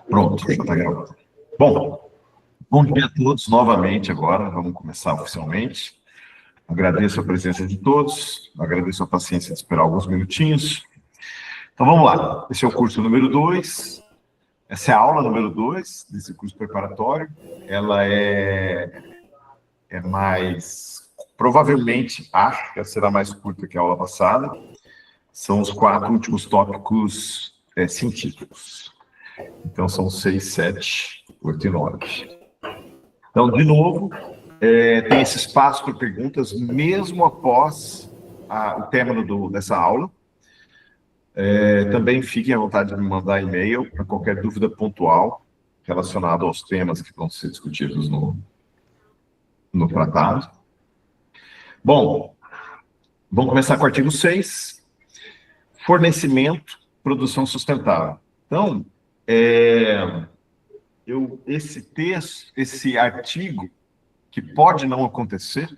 Pronto, já está gravando. Bom dia a todos novamente agora, vamos começar oficialmente. Agradeço a presença de todos, agradeço a paciência de esperar alguns minutinhos. Então vamos lá, esse é o curso número 2, essa é a aula número 2 desse curso preparatório. Ela é mais, provavelmente, acho que ela será mais curta que a aula passada. São os 4 últimos tópicos científicos. Então, são 6, 7, 8 e 9. Então, de novo, tem esse espaço para perguntas, mesmo após o término dessa aula. Também fiquem à vontade de me mandar e-mail para qualquer dúvida pontual relacionada aos temas que vão ser discutidos no tratado. Bom, vamos começar com o artigo 6, fornecimento, produção sustentável. Então, esse artigo, que pode não acontecer,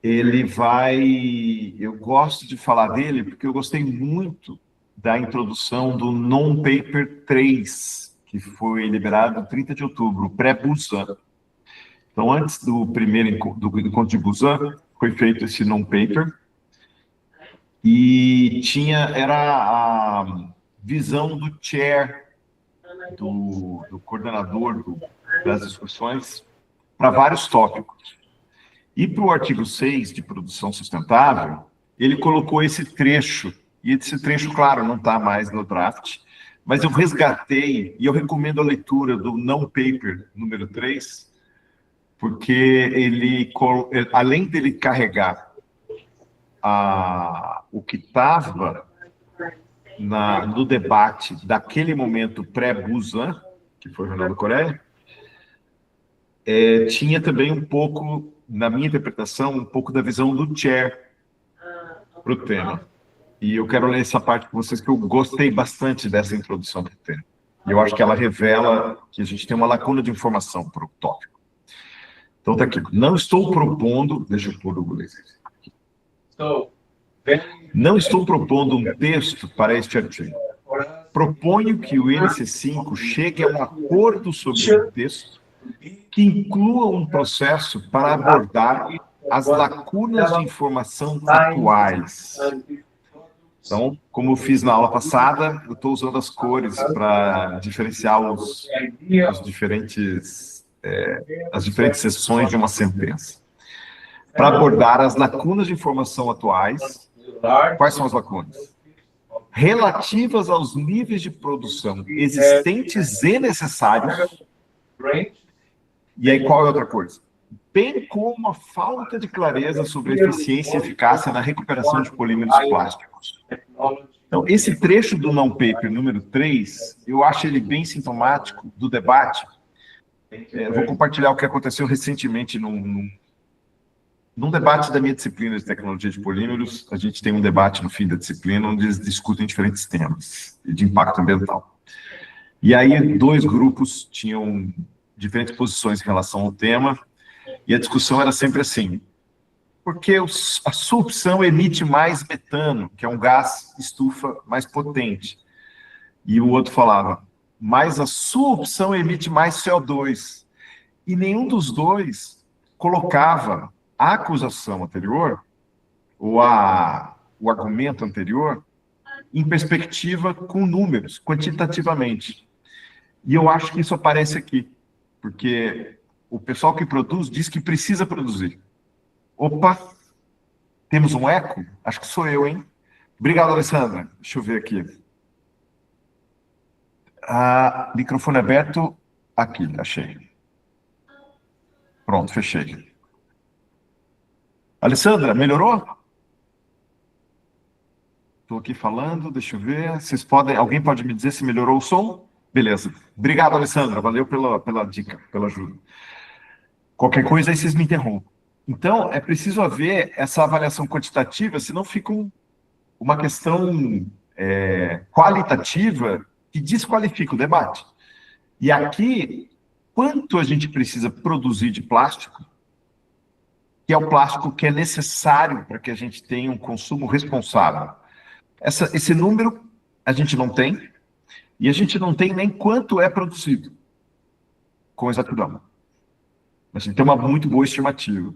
eu gosto de falar dele porque eu gostei muito da introdução do Non-Paper 3, que foi liberado 30 de outubro, pré-Busan. Então, antes do primeiro encontro de Busan, foi feito esse Non-Paper, e era a visão do chair, do coordenador das discussões, para vários tópicos. E para o artigo 6 de produção sustentável, ele colocou esse trecho, e esse trecho, claro, não está mais no draft, mas eu resgatei, e eu recomendo a leitura do Non-Paper número 3, porque ele, além dele carregar o que estava no debate daquele momento pré-Busan, que foi o Jornal da Coreia, tinha também um pouco, na minha interpretação, um pouco da visão do chair para o tema. E eu quero ler essa parte com vocês, que eu gostei bastante dessa introdução do tema. E eu acho que ela revela que a gente tem uma lacuna de informação para o tópico. Então, está aqui. Não estou propondo... Deixa eu pôr o inglês. Não estou propondo um texto para este artigo. Proponho que o NC5 chegue a um acordo sobre um texto que inclua um processo para abordar as lacunas de informação atuais. Então, como eu fiz na aula passada, eu estou usando as cores para diferenciar as diferentes seções de uma sentença. Para abordar as lacunas de informação atuais. Quais são as lacunas? Relativas aos níveis de produção existentes e necessários. E aí, qual é outra coisa? Bem como a falta de clareza sobre a eficiência e eficácia na recuperação de polímeros plásticos. Então, esse trecho do Non-Paper número 3, eu acho ele bem sintomático do debate. Vou compartilhar o que aconteceu recentemente num debate da minha disciplina de tecnologia de polímeros. A gente tem um debate no fim da disciplina, onde eles discutem diferentes temas de impacto ambiental. E aí, 2 grupos tinham diferentes posições em relação ao tema, e a discussão era sempre assim: porque a sua opção emite mais metano, que é um gás estufa mais potente. E o outro falava, mas a sua opção emite mais CO2. E nenhum dos dois colocava a acusação anterior, ou o argumento anterior, em perspectiva com números, quantitativamente. E eu acho que isso aparece aqui, porque o pessoal que produz diz que precisa produzir. Opa, temos um eco? Acho que sou eu, hein? Obrigado, Alessandra. Deixa eu ver aqui. Microfone aberto. Aqui, achei. Pronto, fechei. Alessandra, melhorou? Estou aqui falando, deixa eu ver. Alguém pode me dizer se melhorou o som? Beleza. Obrigado, Alessandra. Valeu pela dica, pela ajuda. Qualquer coisa aí vocês me interrompem. Então, é preciso haver essa avaliação quantitativa, senão fica uma questão qualitativa que desqualifica o debate. E aqui, quanto a gente precisa produzir de plástico, que é o plástico que é necessário para que a gente tenha um consumo responsável. Esse número a gente não tem, e a gente não tem nem quanto é produzido com exatidão. A gente tem uma muito boa estimativa.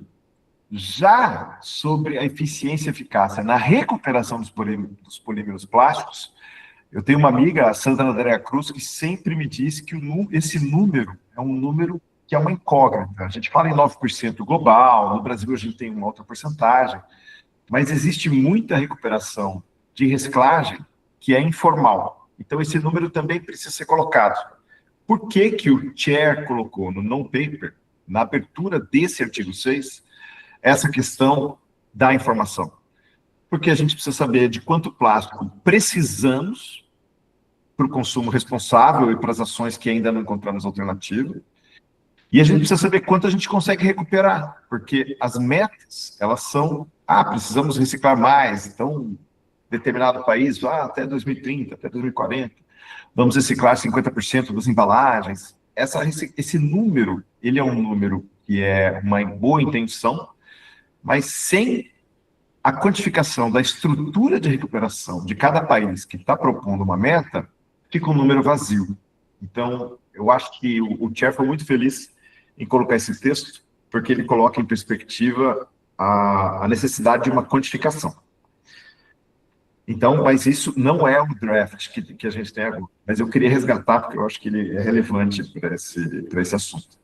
Já sobre a eficiência e eficácia na recuperação dos polímeros plásticos, eu tenho uma amiga, a Sandra Andréa Cruz, que sempre me diz que esse número é um número que é uma incógnita. A gente fala em 9% global, no Brasil a gente tem uma outra porcentagem, mas existe muita recuperação de reciclagem que é informal. Então, esse número também precisa ser colocado. Por que que o Chair colocou no non-paper, na abertura desse artigo 6, essa questão da informação? Porque a gente precisa saber de quanto plástico precisamos para o consumo responsável e para as ações que ainda não encontramos alternativa. E a gente precisa saber quanto a gente consegue recuperar, porque as metas, elas são, precisamos reciclar mais, então, determinado país, até 2030, até 2040, vamos reciclar 50% das embalagens. Esse número, ele é um número que é uma boa intenção, mas sem a quantificação da estrutura de recuperação de cada país que está propondo uma meta, fica um número vazio. Então, eu acho que o Chair foi muito feliz em colocar esse texto, porque ele coloca em perspectiva a necessidade de uma quantificação. Então, mas isso não é o draft que a gente tem agora. Mas eu queria resgatar, porque eu acho que ele é relevante para esse assunto.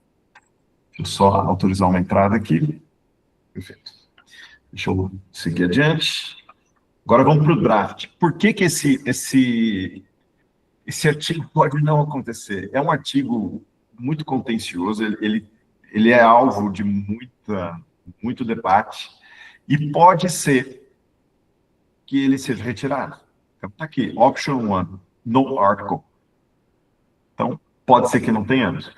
Deixa eu só autorizar uma entrada aqui. Perfeito. Deixa eu seguir adiante. Agora vamos para o draft. Por que que esse artigo pode não acontecer? É um artigo muito contencioso, ele é alvo de muito debate, e pode ser que ele seja retirado. Então, está aqui, option 1, no article. Então, pode ser que não tenhamos.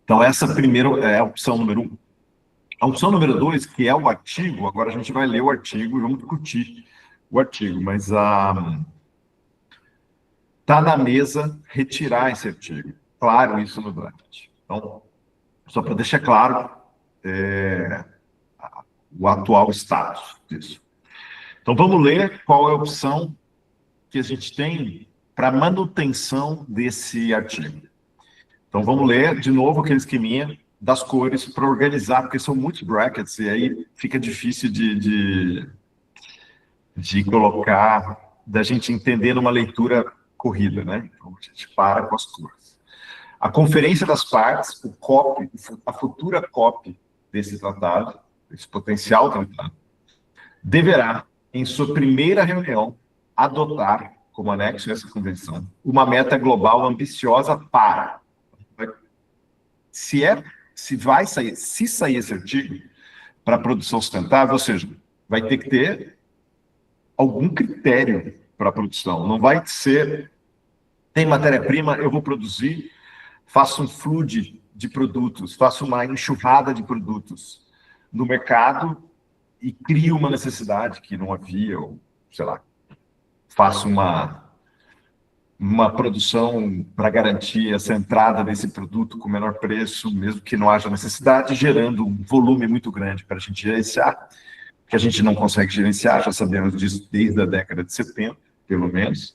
Então, essa primeira é a opção número 1. A opção número 2, que é o artigo, agora a gente vai ler o artigo e vamos discutir o artigo, mas está na mesa retirar esse artigo. Claro, isso no draft. Então, só para deixar claro o atual status disso. Então, vamos ler qual é a opção que a gente tem para manutenção desse artigo. Então, vamos ler de novo aquele esqueminha das cores para organizar, porque são muitos brackets, e aí fica difícil de colocar, da gente entender numa leitura corrida, né? Então, a gente para com as cores. A Conferência das Partes, o COP, a futura COP desse tratado, esse potencial tratado, deverá, em sua primeira reunião, adotar, como anexo a essa convenção, uma meta global ambiciosa para... Se sair esse artigo para a produção sustentável, ou seja, vai ter que ter algum critério para a produção. Não vai ser, tem matéria-prima, eu vou produzir, faço um flood de produtos, faço uma enxurrada de produtos no mercado e crio uma necessidade que não havia, ou, sei lá, faço uma produção para garantir essa entrada desse produto com menor preço, mesmo que não haja necessidade, gerando um volume muito grande para a gente gerenciar, que a gente não consegue gerenciar, já sabemos disso desde a década de 70, pelo menos.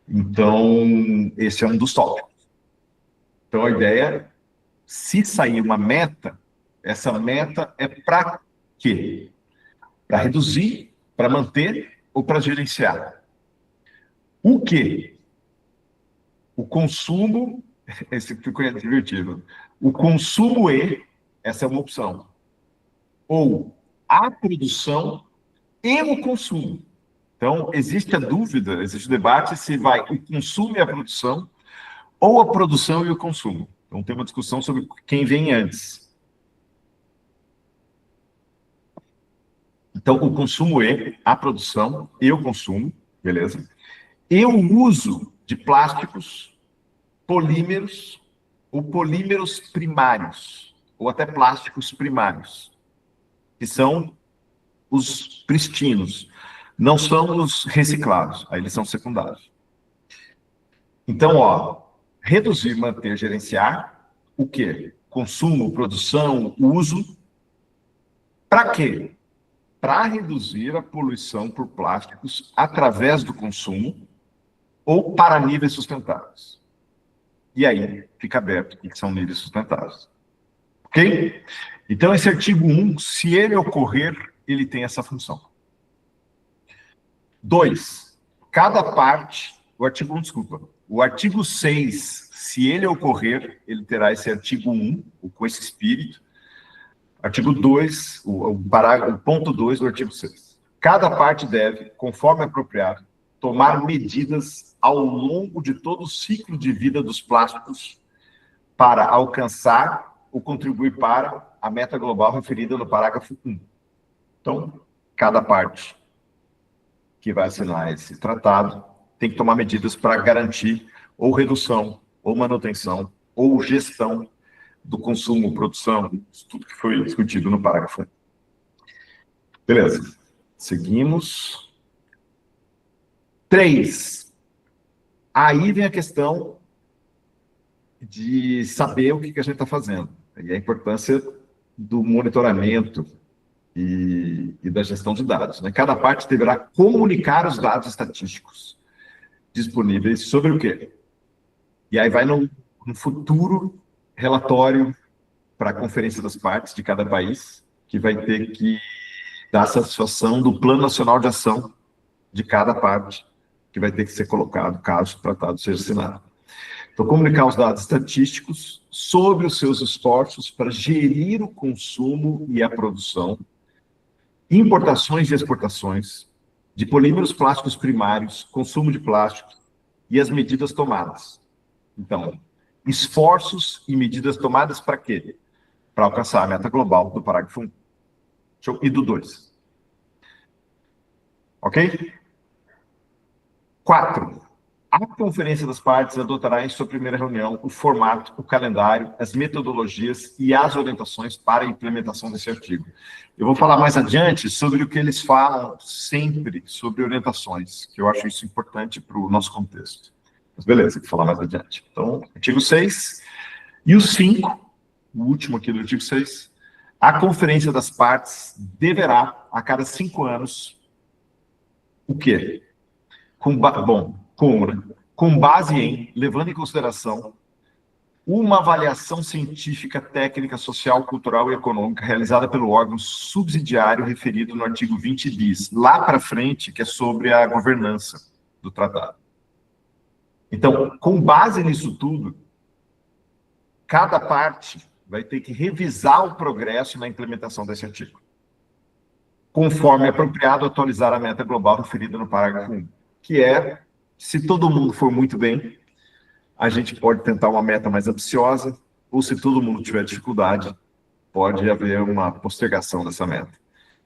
Então, esse é um dos tópicos. Então, a ideia, se sair uma meta, essa meta é para quê? Para reduzir, para manter ou para gerenciar? O quê? O consumo, esse ficou divertido, o consumo essa é uma opção, ou a produção e o consumo. Então, existe a dúvida, existe o debate se vai o consumo e a produção, ou a produção e o consumo. Então, tem uma discussão sobre quem vem antes. Então, o consumo a produção e o consumo, beleza? E o uso de plásticos, polímeros ou polímeros primários, ou até plásticos primários, que são os pristinos, não são os reciclados, aí eles são secundários. Então, reduzir, manter, gerenciar, o quê? Consumo, produção, uso. Para quê? para reduzir a poluição por plásticos através do consumo ou para níveis sustentáveis. E aí fica aberto o que são níveis sustentáveis. Ok? Então, esse artigo 1, se ele ocorrer, ele tem essa função. 2, cada parte, o artigo 1, desculpa, o artigo 6, se ele ocorrer, ele terá esse artigo 1, com esse espírito. Artigo 2, o ponto 2 do artigo 6. Cada parte deve, conforme apropriado, tomar medidas ao longo de todo o ciclo de vida dos plásticos para alcançar ou contribuir para a meta global referida no parágrafo 1. Então, cada parte que vai assinar esse tratado tem que tomar medidas para garantir ou redução, ou manutenção, ou gestão do consumo, produção, tudo que foi discutido no parágrafo 1. Beleza. Seguimos. 3. Aí vem a questão de saber o que a gente está fazendo. E a importância do monitoramento e da gestão de dados. Né? Cada parte deverá comunicar os dados estatísticos disponíveis sobre o quê? E aí vai no futuro relatório para a Conferência das Partes de cada país, que vai ter que dar satisfação do Plano Nacional de Ação de cada parte, que vai ter que ser colocado caso o tratado seja assinado. Então, comunicar os dados estatísticos sobre os seus esforços para gerir o consumo e a produção, importações e exportações de polímeros plásticos primários, consumo de plásticos e as medidas tomadas. Então, esforços e medidas tomadas para quê? Para alcançar a meta global do parágrafo 1 e do 2. Ok? 4. A Conferência das Partes adotará em sua primeira reunião o formato, o calendário, as metodologias e as orientações para a implementação desse artigo. Eu vou falar mais adiante sobre o que eles falam sempre sobre orientações, que eu acho isso importante para o nosso contexto. Mas beleza, vou falar mais adiante. Então, artigo 6. E o 5, o último aqui do artigo 6, a Conferência das Partes deverá, a cada 5 anos, o quê? Com base em, levando em consideração, uma avaliação científica, técnica, social, cultural e econômica realizada pelo órgão subsidiário referido no artigo 20 bis, lá para frente, que é sobre a governança do tratado. Então, com base nisso tudo, cada parte vai ter que revisar o progresso na implementação desse artigo, conforme apropriado atualizar a meta global referida no parágrafo 1, que é, se todo mundo for muito bem, a gente pode tentar uma meta mais ambiciosa, ou se todo mundo tiver dificuldade, pode haver uma postergação dessa meta.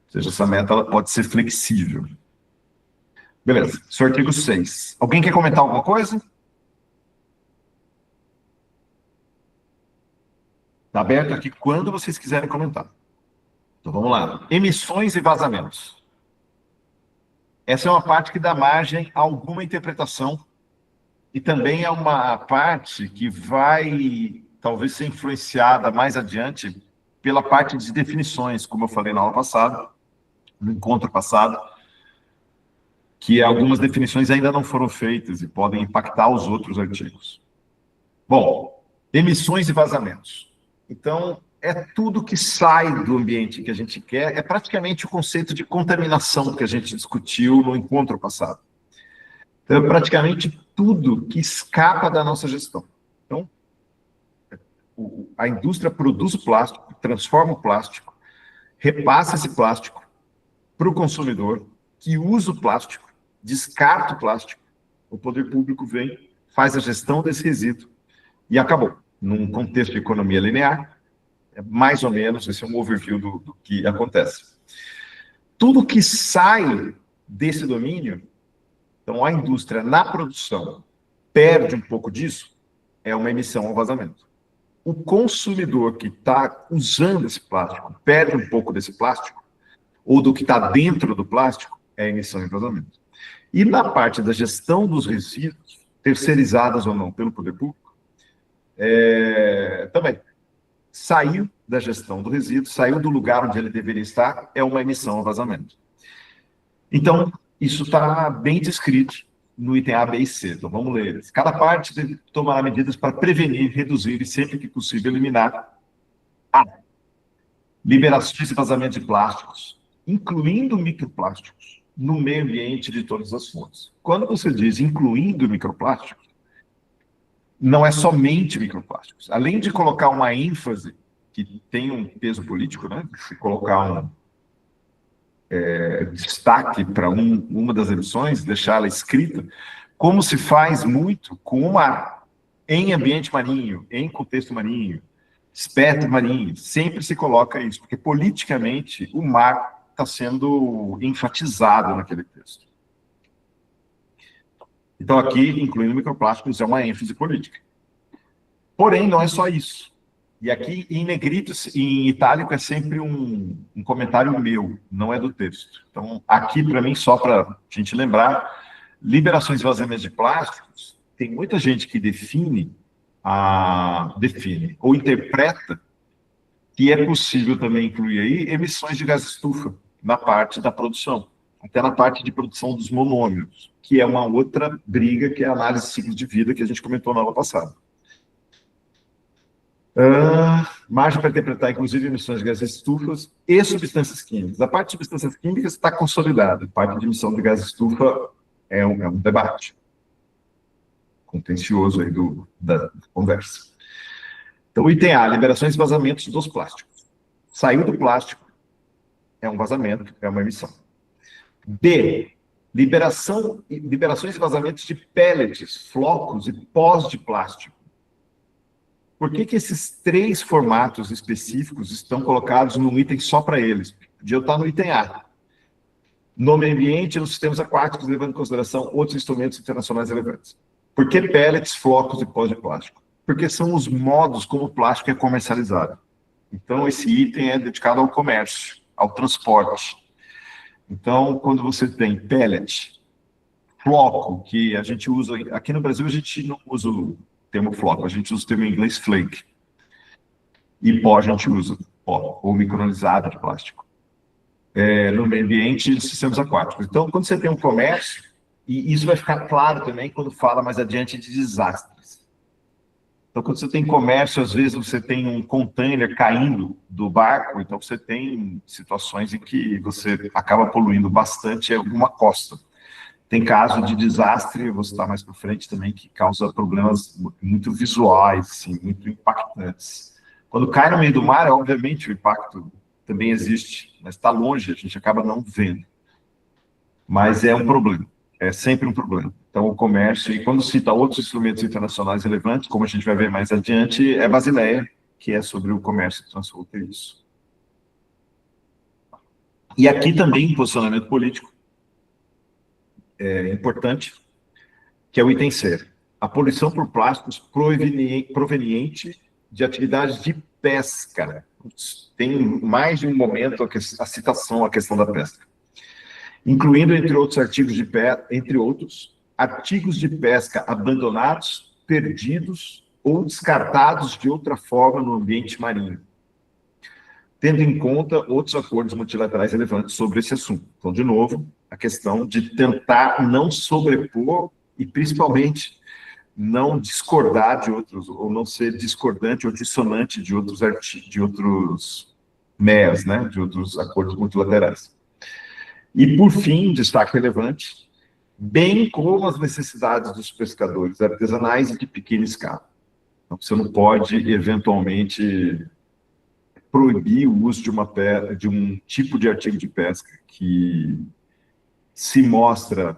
Ou seja, essa meta ela pode ser flexível. Beleza, esse é o artigo 6. Alguém quer comentar alguma coisa? Está aberto aqui quando vocês quiserem comentar. Então vamos lá. Emissões e vazamentos. Essa é uma parte que dá margem a alguma interpretação e também é uma parte que vai talvez ser influenciada mais adiante pela parte de definições, como eu falei na aula passada, no encontro passado, que algumas definições ainda não foram feitas e podem impactar os outros artigos. Bom, emissões e vazamentos. Então, é tudo que sai do ambiente que a gente quer, é praticamente o conceito de contaminação que a gente discutiu no encontro passado. Então, é praticamente tudo que escapa da nossa gestão. Então, a indústria produz o plástico, transforma o plástico, repassa esse plástico para o consumidor, que usa o plástico, descarta o plástico, o poder público vem, faz a gestão desse resíduo e acabou. Num contexto de economia linear, é mais ou menos, esse é um overview do que acontece. Tudo que sai desse domínio, então a indústria na produção perde um pouco disso, é uma emissão ou vazamento. O consumidor que está usando esse plástico perde um pouco desse plástico, ou do que está dentro do plástico, é emissão e vazamento. E na parte da gestão dos resíduos, terceirizadas ou não pelo poder público, também saiu da gestão do resíduo, saiu do lugar onde ele deveria estar, é uma emissão ou vazamento. Então, isso está bem descrito no item A, B e C. Então, vamos ler eles. Cada parte deve tomar medidas para prevenir, reduzir e, sempre que possível, eliminar A. Liberações e vazamentos de plásticos, incluindo microplásticos, no meio ambiente de todas as fontes. Quando você diz incluindo microplásticos, não é somente microplásticos. Além de colocar uma ênfase, que tem um peso político, né? Se colocar um destaque para uma das emissões, deixá-la escrita, como se faz muito com o mar, em ambiente marinho, em contexto marinho, espécie marinho, sempre se coloca isso, porque politicamente o mar está sendo enfatizado naquele texto. Então aqui, incluindo microplásticos, é uma ênfase política. Porém, não é só isso. E aqui, em negrito, em itálico, é sempre um comentário meu, não é do texto. Então, aqui, para mim, só para a gente lembrar, liberações e vazamentos de plásticos, tem muita gente que define ou interpreta que é possível também incluir aí emissões de gás estufa na parte da produção, até na parte de produção dos monômeros, que é uma outra briga, que é a análise de ciclo de vida, que a gente comentou na aula passada. Margem para interpretar, inclusive, emissões de gases estufas e substâncias químicas. A parte de substâncias químicas está consolidada. A parte de emissão de gás estufa é um debate contencioso aí da conversa. Então, o item A, liberações e vazamentos dos plásticos. Saiu do plástico, é um vazamento, é uma emissão. B, liberações e vazamentos de pellets, flocos e pós de plástico. Por que esses 3 formatos específicos estão colocados num item só para eles? Podia estar no item A. No meio ambiente e nos sistemas aquáticos, levando em consideração outros instrumentos internacionais relevantes. Por que pellets, flocos e pós de plástico? Porque são os modos como o plástico é comercializado. Então, esse item é dedicado ao comércio, ao transporte. Então, quando você tem pellet, floco, que a gente usa... Aqui no Brasil, a gente não usa o termo floco, a gente usa o termo em inglês flake. E pó a gente usa pó, ou micronizado de plástico. No meio ambiente e sistemas aquáticos. Então, quando você tem um comércio, e isso vai ficar claro também quando fala mais adiante de desastres. Então, quando você tem comércio, às vezes você tem um container caindo do barco, então você tem situações em que você acaba poluindo bastante alguma costa. Tem caso de desastre, vou citar mais para frente também, que causa problemas muito visuais, assim, muito impactantes. Quando cai no meio do mar, obviamente o impacto também existe, mas está longe, a gente acaba não vendo. Mas é um problema, é sempre um problema. Então, o comércio, e quando cita outros instrumentos internacionais relevantes, como a gente vai ver mais adiante, é Basileia, que é sobre o comércio transfronteiriço. E aqui também, posicionamento político importante, que é o item C. A poluição por plásticos proveniente de atividades de pesca. Tem mais de um momento a citação à questão da pesca. Incluindo, entre outros, artigos de pesca abandonados, perdidos ou descartados de outra forma no ambiente marinho, tendo em conta outros acordos multilaterais relevantes sobre esse assunto. Então, de novo, a questão de tentar não sobrepor e, principalmente, não discordar de outros, ou não ser discordante ou dissonante de outros MEAs, né, de outros acordos multilaterais. E, por fim, destaque relevante, bem como as necessidades dos pescadores artesanais e de pequena escala. Então, você não pode, eventualmente, proibir o uso de um tipo de artigo de pesca que se mostra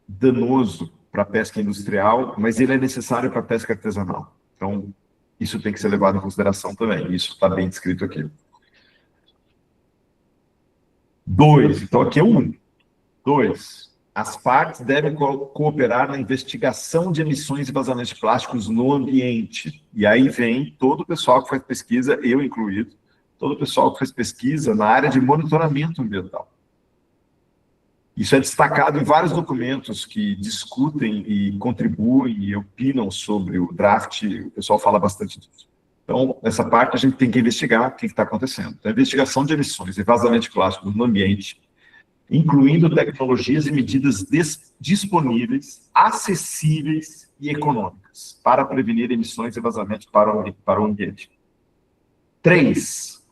danoso para a pesca industrial, mas ele é necessário para a pesca artesanal. Então, isso tem que ser levado em consideração também. Isso está bem descrito aqui. 2. Então, aqui é 1. 2. As partes devem cooperar na investigação de emissões e vazamentos de plásticos no ambiente. E aí vem todo o pessoal que faz pesquisa, eu incluído, todo o pessoal que faz pesquisa na área de monitoramento ambiental. Isso é destacado em vários documentos que discutem e contribuem e opinam sobre o draft, o pessoal fala bastante disso. Então, essa parte a gente tem que investigar o que está acontecendo. Então, a investigação de emissões e vazamento de plástico no ambiente, incluindo tecnologias e medidas disponíveis, acessíveis e econômicas para prevenir emissões e vazamentos para o ambiente. 3.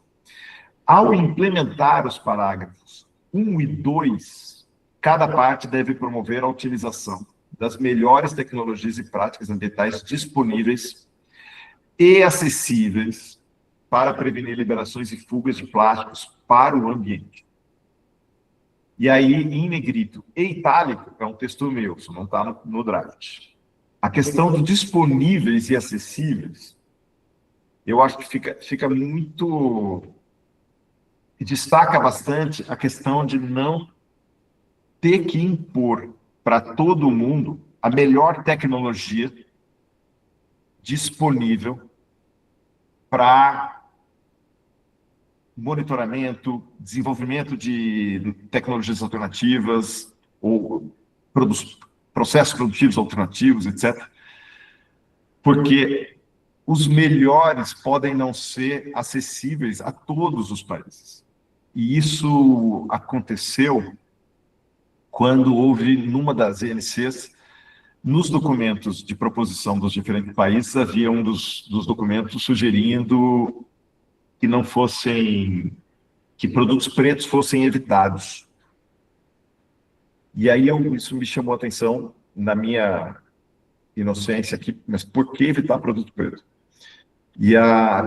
Ao implementar os parágrafos 1 e 2, cada parte deve promover a utilização das melhores tecnologias e práticas ambientais disponíveis e acessíveis para prevenir liberações e fugas de plásticos para o ambiente. E aí, em negrito e itálico, é um texto meu, isso não está no draft. A questão dos disponíveis e acessíveis, eu acho que fica muito... destaca bastante a questão de não ter que impor para todo mundo a melhor tecnologia disponível para monitoramento, desenvolvimento de tecnologias alternativas ou processos produtivos alternativos, etc. Porque os melhores podem não ser acessíveis a todos os países. E isso aconteceu quando houve, numa das ENCs, nos documentos de proposição dos diferentes países, havia um dos documentos sugerindo que não fossem, que produtos pretos fossem evitados. E aí isso me chamou a atenção na minha inocência aqui, mas por que evitar produto preto? E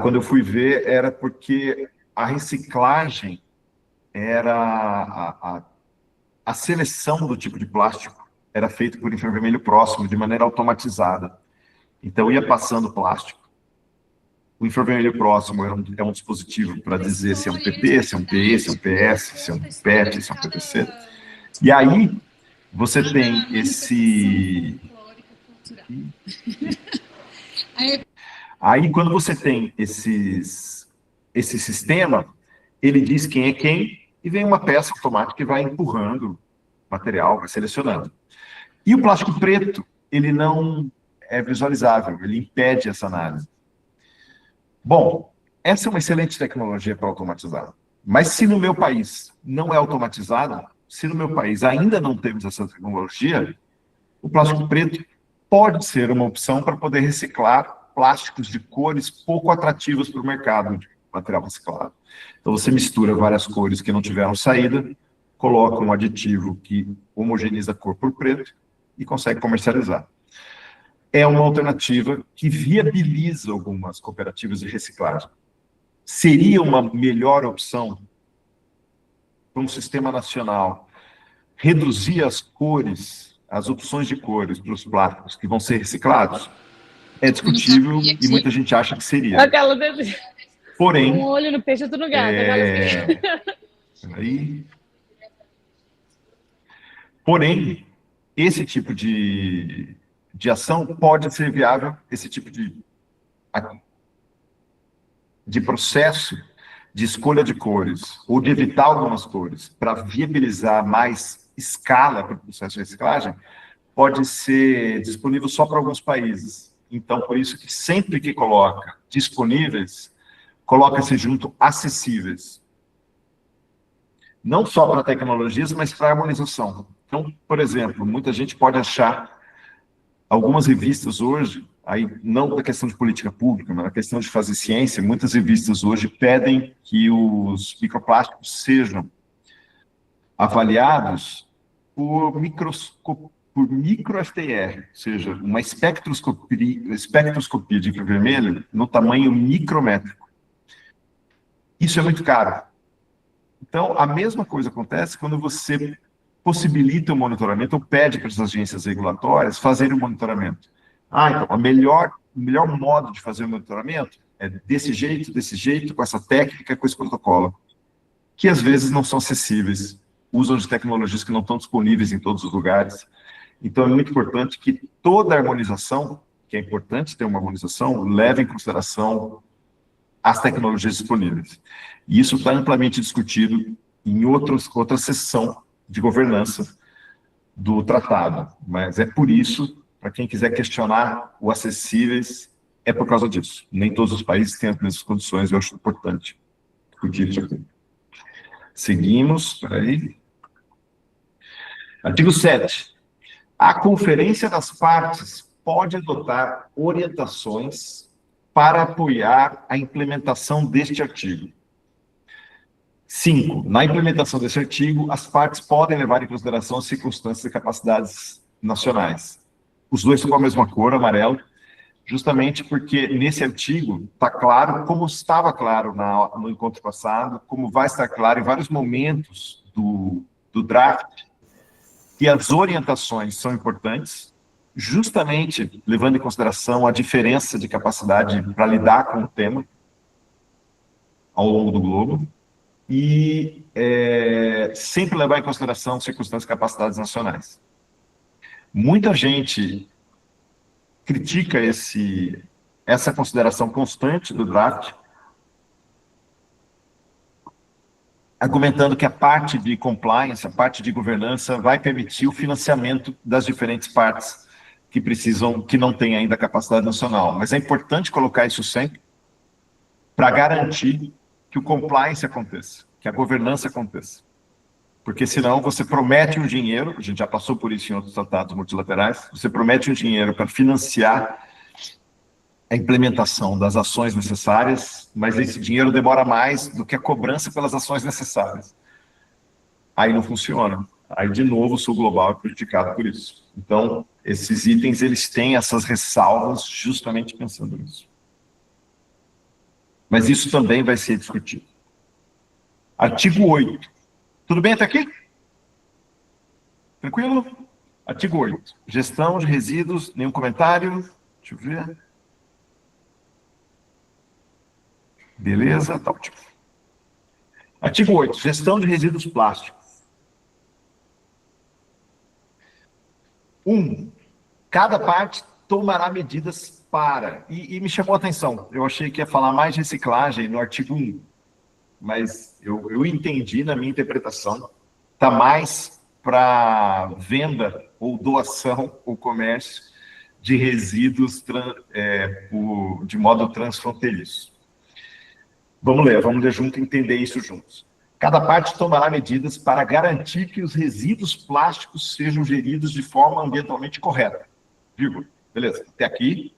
quando eu fui ver, era porque a reciclagem era a seleção do tipo de plástico era feita por infravermelho próximo, de maneira automatizada. Então, ia passando plástico. O infravermelho próximo é um dispositivo para dizer se é um PP, se é um PE, se é um PS, se é um PET, se é um PVC. E aí, você tem esse... Aí, quando você tem esse sistema, ele diz quem é quem, e vem uma peça automática que vai empurrando material, vai selecionando. E o plástico preto, ele não é visualizável, ele impede essa análise. Bom, essa é uma excelente tecnologia para automatizar. Mas se no meu país não é automatizado, se no meu país ainda não temos essa tecnologia, o plástico preto pode ser uma opção para poder reciclar plásticos de cores pouco atrativas para o mercado de material reciclado. Então, você mistura várias cores que não tiveram saída, coloca um aditivo que homogeneiza a cor por preto e consegue comercializar. É uma alternativa que viabiliza algumas cooperativas de reciclagem. Seria uma melhor opção para um sistema nacional reduzir as cores, as opções de cores para os plásticos que vão ser reciclados? É discutível e muita gente acha que seria. Porém, um olho no peixe, outro no gato. Porém, esse tipo de ação pode ser viável, esse tipo de processo de escolha de cores, ou de evitar algumas cores, para viabilizar mais escala para o processo de reciclagem, pode ser disponível só para alguns países. Então, por isso que sempre que coloca disponíveis, coloca-se junto acessíveis. Não só para tecnologias, mas para harmonização. Então, por exemplo, muita gente pode achar algumas revistas hoje, aí não da questão de política pública, mas na questão de fazer ciência, muitas revistas hoje pedem que os microplásticos sejam avaliados por micro-FTR, ou seja, uma espectroscopia de infravermelho no tamanho micrométrico. Isso é muito caro. Então, a mesma coisa acontece quando você possibilita o monitoramento ou pede para as agências regulatórias fazerem o monitoramento. Então, o melhor modo de fazer o monitoramento é desse jeito, com essa técnica, com esse protocolo, que às vezes não são acessíveis, usam de tecnologias que não estão disponíveis em todos os lugares. Então, é muito importante que toda a harmonização, que é importante ter uma harmonização, leve em consideração as tecnologias disponíveis. E isso está amplamente discutido em outra seção de governança do tratado. Mas é por isso, para quem quiser questionar o acessíveis, é por causa disso. Nem todos os países têm as mesmas condições, eu acho importante discutir isso aqui. Seguimos, peraí. Artigo 7. A Conferência das Partes pode adotar orientações para apoiar a implementação deste artigo. 5. Na implementação desse artigo, as partes podem levar em consideração as circunstâncias e capacidades nacionais. Os dois são com a mesma cor, amarelo, justamente porque nesse artigo está claro, como estava claro no encontro passado, como vai estar claro em vários momentos do draft, que as orientações são importantes, justamente levando em consideração a diferença de capacidade para lidar com o tema ao longo do globo, e sempre levar em consideração circunstâncias e capacidades nacionais. Muita gente critica essa consideração constante do draft, argumentando que a parte de compliance, a parte de governança, vai permitir o financiamento das diferentes partes que não têm ainda capacidade nacional. Mas é importante colocar isso sempre para garantir que o compliance aconteça, que a governança aconteça. Porque senão você promete um dinheiro, a gente já passou por isso em outros tratados multilaterais, você promete um dinheiro para financiar a implementação das ações necessárias, mas esse dinheiro demora mais do que a cobrança pelas ações necessárias. Aí não funciona. Aí, de novo, o sul global é prejudicado por isso. Então, esses itens, eles têm essas ressalvas justamente pensando nisso. Mas isso também vai ser discutido. Artigo 8. Tudo bem até aqui? Tranquilo? Artigo 8. Gestão de resíduos, nenhum comentário? Deixa eu ver. Beleza, tá ótimo. Artigo 8. Gestão de resíduos plásticos. 1. Cada parte tomará medidas para... E me chamou a atenção. Eu achei que ia falar mais de reciclagem no artigo 1. Mas eu entendi na minha interpretação. Está mais para venda ou doação ou comércio de resíduos de modo transfronteiriço. Vamos ler junto e entender isso juntos. Cada parte tomará medidas para garantir que os resíduos plásticos sejam geridos de forma ambientalmente correta. Vírgula. Beleza, até aqui.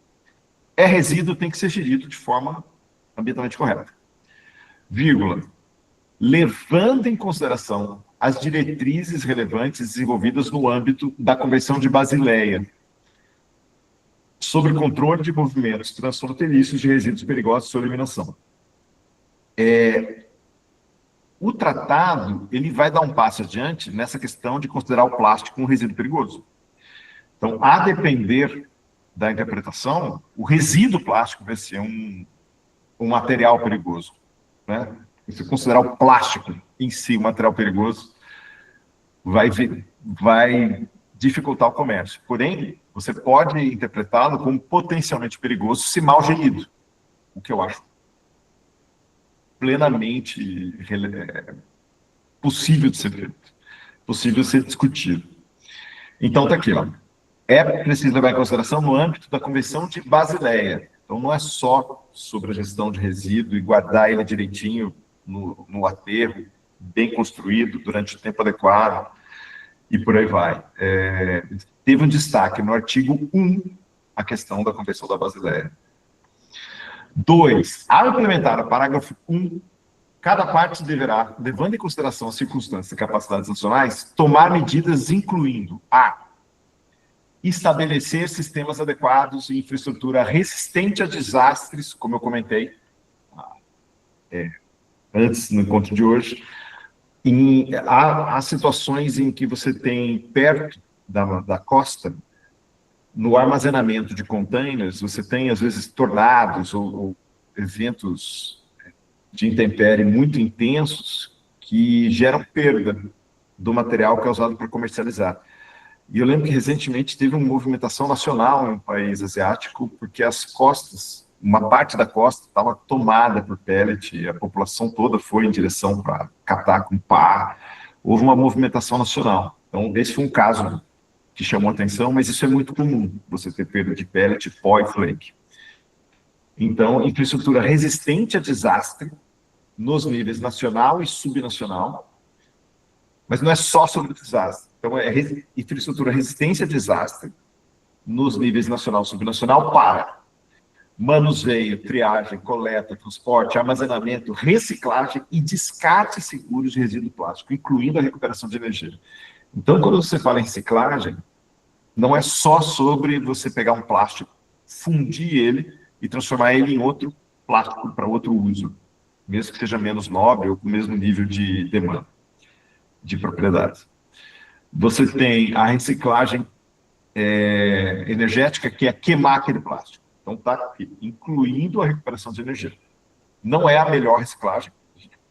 Resíduo, tem que ser gerido de forma ambientalmente correta. Vírgula. Levando em consideração as diretrizes relevantes desenvolvidas no âmbito da Convenção de Basileia sobre o controle de movimentos transfronteiriços de resíduos perigosos e sua eliminação. O tratado, ele vai dar um passo adiante nessa questão de considerar o plástico um resíduo perigoso. Então, a depender da interpretação, o resíduo plástico vai ser um material perigoso, né? Se considerar o plástico em si um material perigoso, vai dificultar o comércio. Porém, você pode interpretá-lo como potencialmente perigoso se mal gerido, o que eu acho plenamente possível de ser feito, possível de ser discutido. Então, está aqui, ó. Preciso levar em consideração no âmbito da Convenção de Basileia. Então, não é só sobre a gestão de resíduo e guardar ele direitinho no aterro, bem construído, durante o tempo adequado, e por aí vai. Teve um destaque no artigo 1, a questão da Convenção da Basileia. 2. Ao implementar o parágrafo 1, cada parte deverá, levando em consideração as circunstâncias e capacidades nacionais, tomar medidas incluindo a estabelecer sistemas adequados e infraestrutura resistente a desastres, como eu comentei antes no encontro de hoje. Há situações em que você tem perto da costa, no armazenamento de containers, você tem, às vezes, tornados ou eventos de intempérie muito intensos que geram perda do material que é usado para comercializar. E eu lembro que, recentemente, teve uma movimentação nacional em um país asiático, porque as costas, uma parte da costa estava tomada por pellet, e a população toda foi em direção para catar com pá. Houve uma movimentação nacional. Então, esse foi um caso que chamou a atenção, mas isso é muito comum, você ter perda de pellet, pó e flake. Então, infraestrutura resistente a desastre nos níveis nacional e subnacional, mas não é só sobre o desastre. Então, é infraestrutura resistência a desastre nos níveis nacional e subnacional para manuseio, triagem, coleta, transporte, armazenamento, reciclagem e descarte seguro de resíduo plástico, incluindo a recuperação de energia. Então, quando você fala em reciclagem, não é só sobre você pegar um plástico, fundir ele e transformar ele em outro plástico para outro uso, mesmo que seja menos nobre ou com o mesmo nível de demanda, de propriedades. Você tem a reciclagem energética, que é queimar aquele plástico. Então, está aqui, incluindo a recuperação de energia. Não é a melhor reciclagem,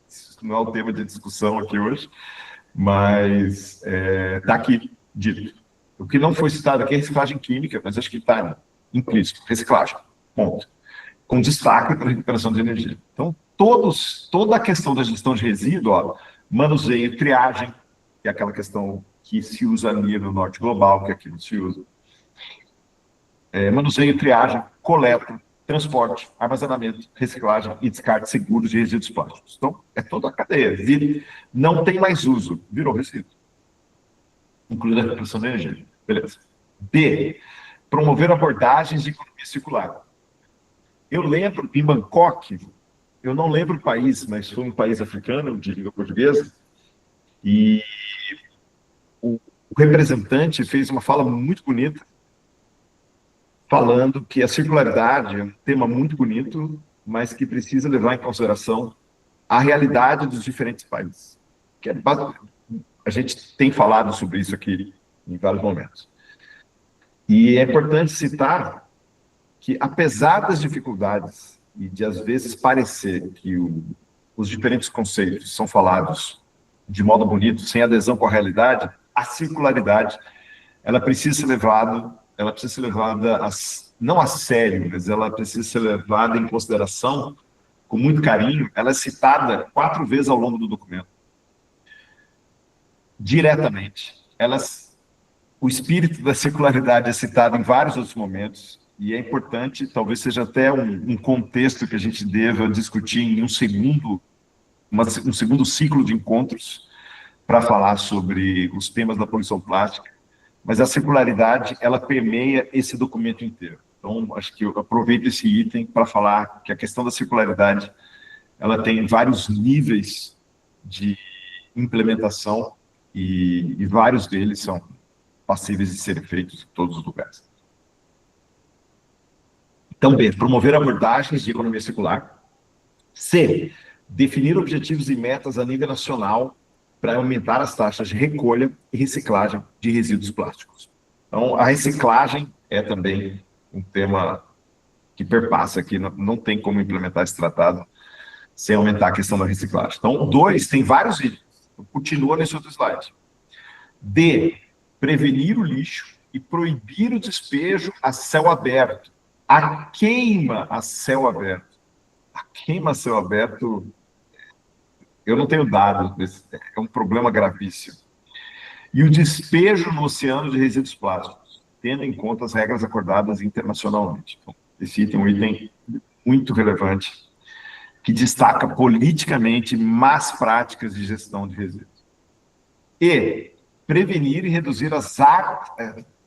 isso não é o tema de discussão aqui hoje, mas está aqui dito. O que não foi citado aqui é reciclagem química, mas acho que está implícito. Reciclagem, ponto. Com destaque para a recuperação de energia. Então, toda a questão da gestão de resíduo, ó, manuseio, triagem, que é aquela questão que se usa ali no norte global, que aqui não se usa. Manuseio, triagem, coleta, transporte, armazenamento, reciclagem e descarte seguro de resíduos plásticos. Então, é toda a cadeia. Não tem mais uso, virou resíduo. Incluindo a recuperação de energia. Beleza. B, promover abordagens de economia circular. Eu lembro, em Bangkok, eu não lembro o país, mas foi um país africano, de língua portuguesa, e o representante fez uma fala muito bonita, falando que a circularidade é um tema muito bonito, mas que precisa levar em consideração a realidade dos diferentes países. A gente tem falado sobre isso aqui em vários momentos. E é importante citar que, apesar das dificuldades e de, às vezes, parecer que os diferentes conceitos são falados de modo bonito, sem adesão com a realidade, a circularidade, ela precisa ser levada não a sério, mas ela precisa ser levada em consideração com muito carinho. Ela é citada 4 vezes ao longo do documento. Diretamente. O espírito da circularidade é citado em vários outros momentos, e é importante, talvez seja até um contexto que a gente deva discutir em um segundo ciclo de encontros para falar sobre os temas da poluição plástica, mas a circularidade, ela permeia esse documento inteiro. Então, acho que eu aproveito esse item para falar que a questão da circularidade, ela tem vários níveis de implementação e vários deles são passíveis de serem feitos em todos os lugares. Então, B, promover abordagens de economia circular. C, definir objetivos e metas a nível nacional para aumentar as taxas de recolha e reciclagem de resíduos plásticos. Então, a reciclagem é também um tema que perpassa aqui, não tem como implementar esse tratado sem aumentar a questão da reciclagem. Então, 2, tem vários itens, continua nesse outro slide. D, prevenir o lixo e proibir o despejo a céu aberto. A queima a céu aberto. A queima a céu aberto, eu não tenho dados, é um problema gravíssimo. E o despejo no oceano de resíduos plásticos, tendo em conta as regras acordadas internacionalmente. Então, esse item é um item muito relevante, que destaca politicamente más práticas de gestão de resíduos. E prevenir e reduzir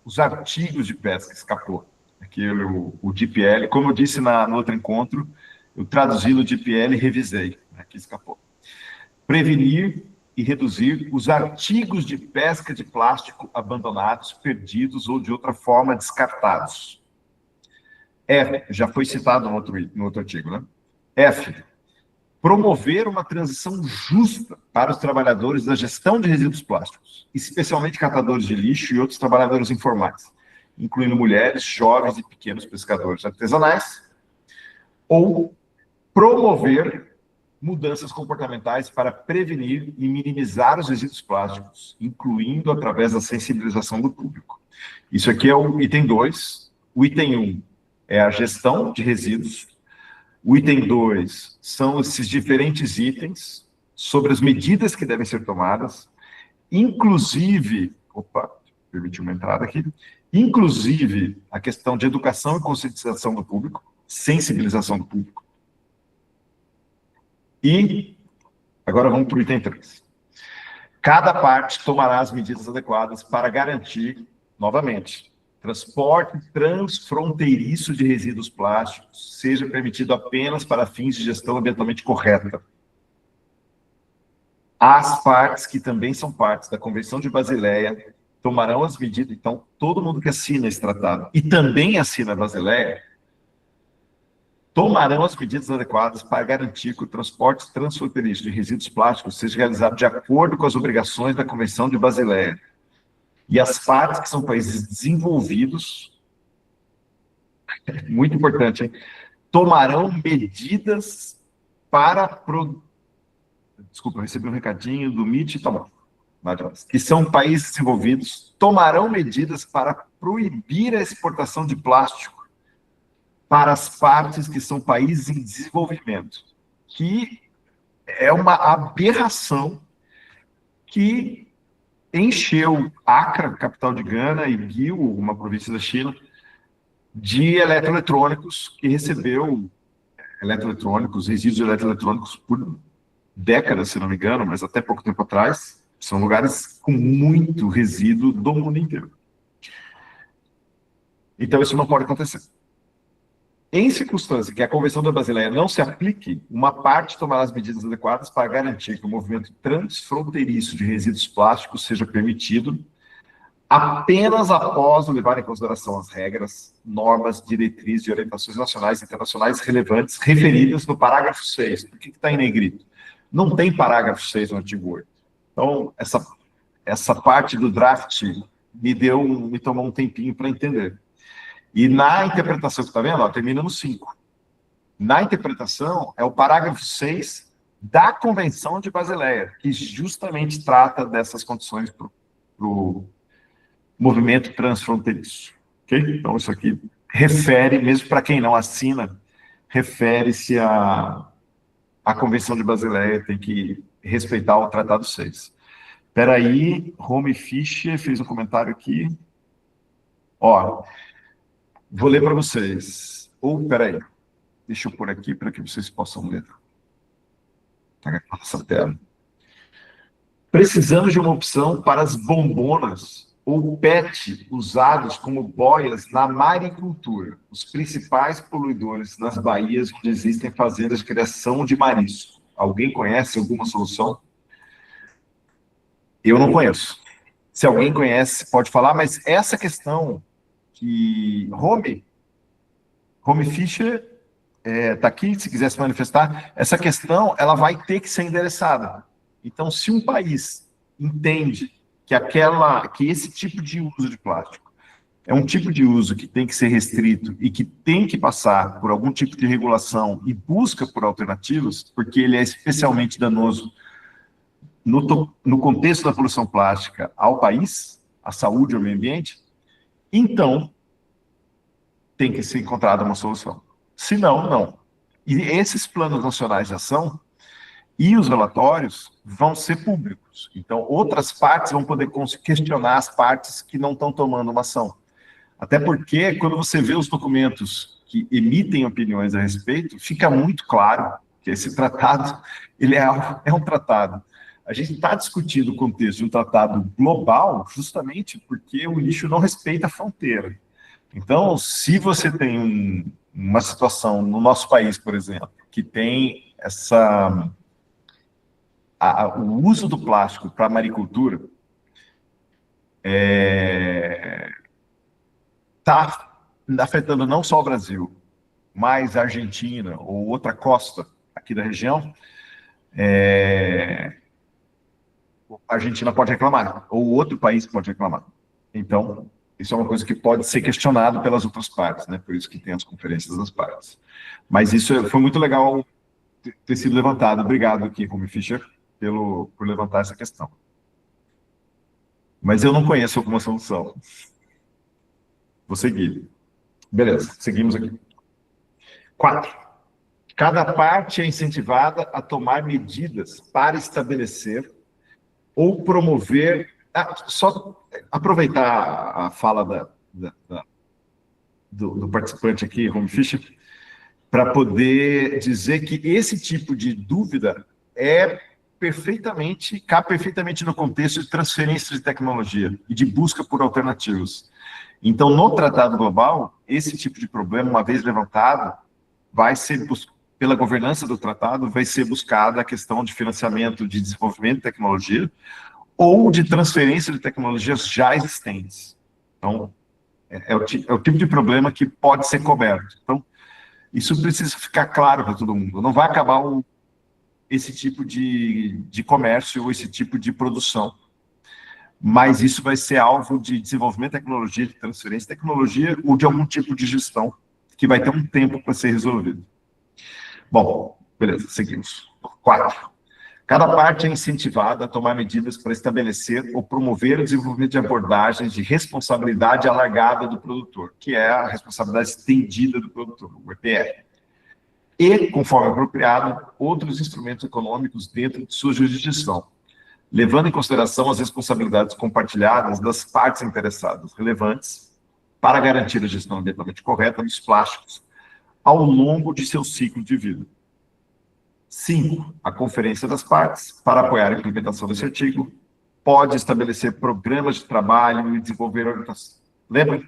os artigos de pesca, escapou. Aqui o DPL, como eu disse no outro encontro, eu traduzi no DPL e revisei, aqui escapou. Prevenir e reduzir os artigos de pesca de plástico abandonados, perdidos ou de outra forma descartados. F, já foi citado no outro artigo, né? F, promover uma transição justa para os trabalhadores da gestão de resíduos plásticos, especialmente catadores de lixo e outros trabalhadores informais, incluindo mulheres, jovens e pequenos pescadores artesanais, ou promover mudanças comportamentais para prevenir e minimizar os resíduos plásticos, incluindo através da sensibilização do público. Isso aqui é o item 2. O item 1 é a gestão de resíduos. O item 2 são esses diferentes itens sobre as medidas que devem ser tomadas, inclusive, permitiu uma entrada aqui, inclusive a questão de educação e conscientização do público. sensibilização do público. E agora vamos para o item 3. Cada parte tomará as medidas adequadas para garantir, novamente, transporte transfronteiriço de resíduos plásticos seja permitido apenas para fins de gestão ambientalmente correta. As partes, que também são partes da Convenção de Basileia, tomarão as medidas. Então, todo mundo que assina esse tratado e também assina a Basileia, tomarão as medidas adequadas para garantir que o transporte transfronteiriço de resíduos plásticos seja realizado de acordo com as obrigações da Convenção de Basileia. E as partes, que são países desenvolvidos, muito importante, hein? Tomarão medidas para... Desculpa, eu recebi um recadinho do MIT, tá bom. Que são países desenvolvidos, tomarão medidas para proibir a exportação de plástico para as partes que são países em desenvolvimento, que é uma aberração que encheu Accra, capital de Gana, e Gil, uma província da China, de eletroeletrônicos, que recebeu eletroeletrônicos, resíduos de eletroeletrônicos por décadas, se não me engano, mas até pouco tempo atrás. São lugares com muito resíduo do mundo inteiro. Então, isso não pode acontecer. Em circunstância que a Convenção da Basileia não se aplique, uma parte tomará as medidas adequadas para garantir que o movimento transfronteiriço de resíduos plásticos seja permitido apenas após levar em consideração as regras, normas, diretrizes e orientações nacionais e internacionais relevantes referidas no parágrafo 6. Por que está em negrito? Não tem parágrafo 6 no artigo 8. Então, essa parte do draft me tomou um tempinho para entender. E na interpretação que está vendo, ó, termina no 5. Na interpretação, é o parágrafo 6 da Convenção de Basileia, que justamente trata dessas condições para o movimento transfronteiriço. Okay? Então, isso aqui refere, mesmo para quem não assina, refere-se à Convenção de Basileia, tem que respeitar o Tratado 6. Espera aí, Home Fischer fez um comentário aqui. Ó, vou ler para vocês. Ou, espera aí, deixa eu pôr aqui para que vocês possam ler. Tá essa tela. Precisamos de uma opção para as bombonas ou PET usados como boias na maricultura, os principais poluidores nas baías onde existem fazendas de criação de marisco. Alguém conhece alguma solução? Eu não conheço. Se alguém conhece, pode falar, mas essa questão que Home Fischer está aqui, se quiser se manifestar, essa questão ela vai ter que ser endereçada. Então, se um país entende que esse tipo de uso de plástico é um tipo de uso que tem que ser restrito e que tem que passar por algum tipo de regulação e busca por alternativas, porque ele é especialmente danoso no contexto da poluição plástica ao país, à saúde, ao meio ambiente, então tem que ser encontrada uma solução. Se não, não. E esses planos nacionais de ação e os relatórios vão ser públicos. Então, outras partes vão poder questionar as partes que não estão tomando uma ação. Até porque, quando você vê os documentos que emitem opiniões a respeito, fica muito claro que esse tratado ele é um tratado. A gente está discutindo o contexto de um tratado global justamente porque o lixo não respeita a fronteira. Então, se você tem uma situação no nosso país, por exemplo, que tem o uso do plástico para a maricultura, está afetando não só o Brasil, mas a Argentina ou outra costa aqui da região, a Argentina pode reclamar, ou outro país pode reclamar. Então, isso é uma coisa que pode ser questionado pelas outras partes, né? Por isso que tem as conferências das partes. Mas isso foi muito legal ter sido levantado. Obrigado aqui, Home Fischer, por levantar essa questão. Mas eu não conheço alguma solução. Vou seguir. Beleza, seguimos aqui. 4. Cada parte é incentivada a tomar medidas para estabelecer ou promover... só aproveitar a fala do participante aqui, Home Fischer. para poder dizer que esse tipo de dúvida cabe perfeitamente no contexto de transferência de tecnologia e de busca por alternativas. Então, no Tratado Global, esse tipo de problema, uma vez levantado, vai ser, pela governança do tratado, vai ser buscada a questão de financiamento de desenvolvimento de tecnologia ou de transferência de tecnologias já existentes. Então, é o tipo de problema que pode ser coberto. Então, isso precisa ficar claro para todo mundo. Não vai acabar esse tipo de comércio ou esse tipo de produção. Mas isso vai ser alvo de desenvolvimento de tecnologia, de transferência de tecnologia ou de algum tipo de gestão que vai ter um tempo para ser resolvido. Bom, beleza, seguimos. 4. Cada parte é incentivada a tomar medidas para estabelecer ou promover o desenvolvimento de abordagens de responsabilidade alargada do produtor, que é a responsabilidade estendida do produtor, o EPR. E, conforme apropriado, outros instrumentos econômicos dentro de sua jurisdição, levando em consideração as responsabilidades compartilhadas das partes interessadas relevantes para garantir a gestão ambientalmente correta dos plásticos ao longo de seu ciclo de vida. 5. A Conferência das Partes, para apoiar a implementação desse artigo, pode estabelecer programas de trabalho e desenvolver orientações. Lembra?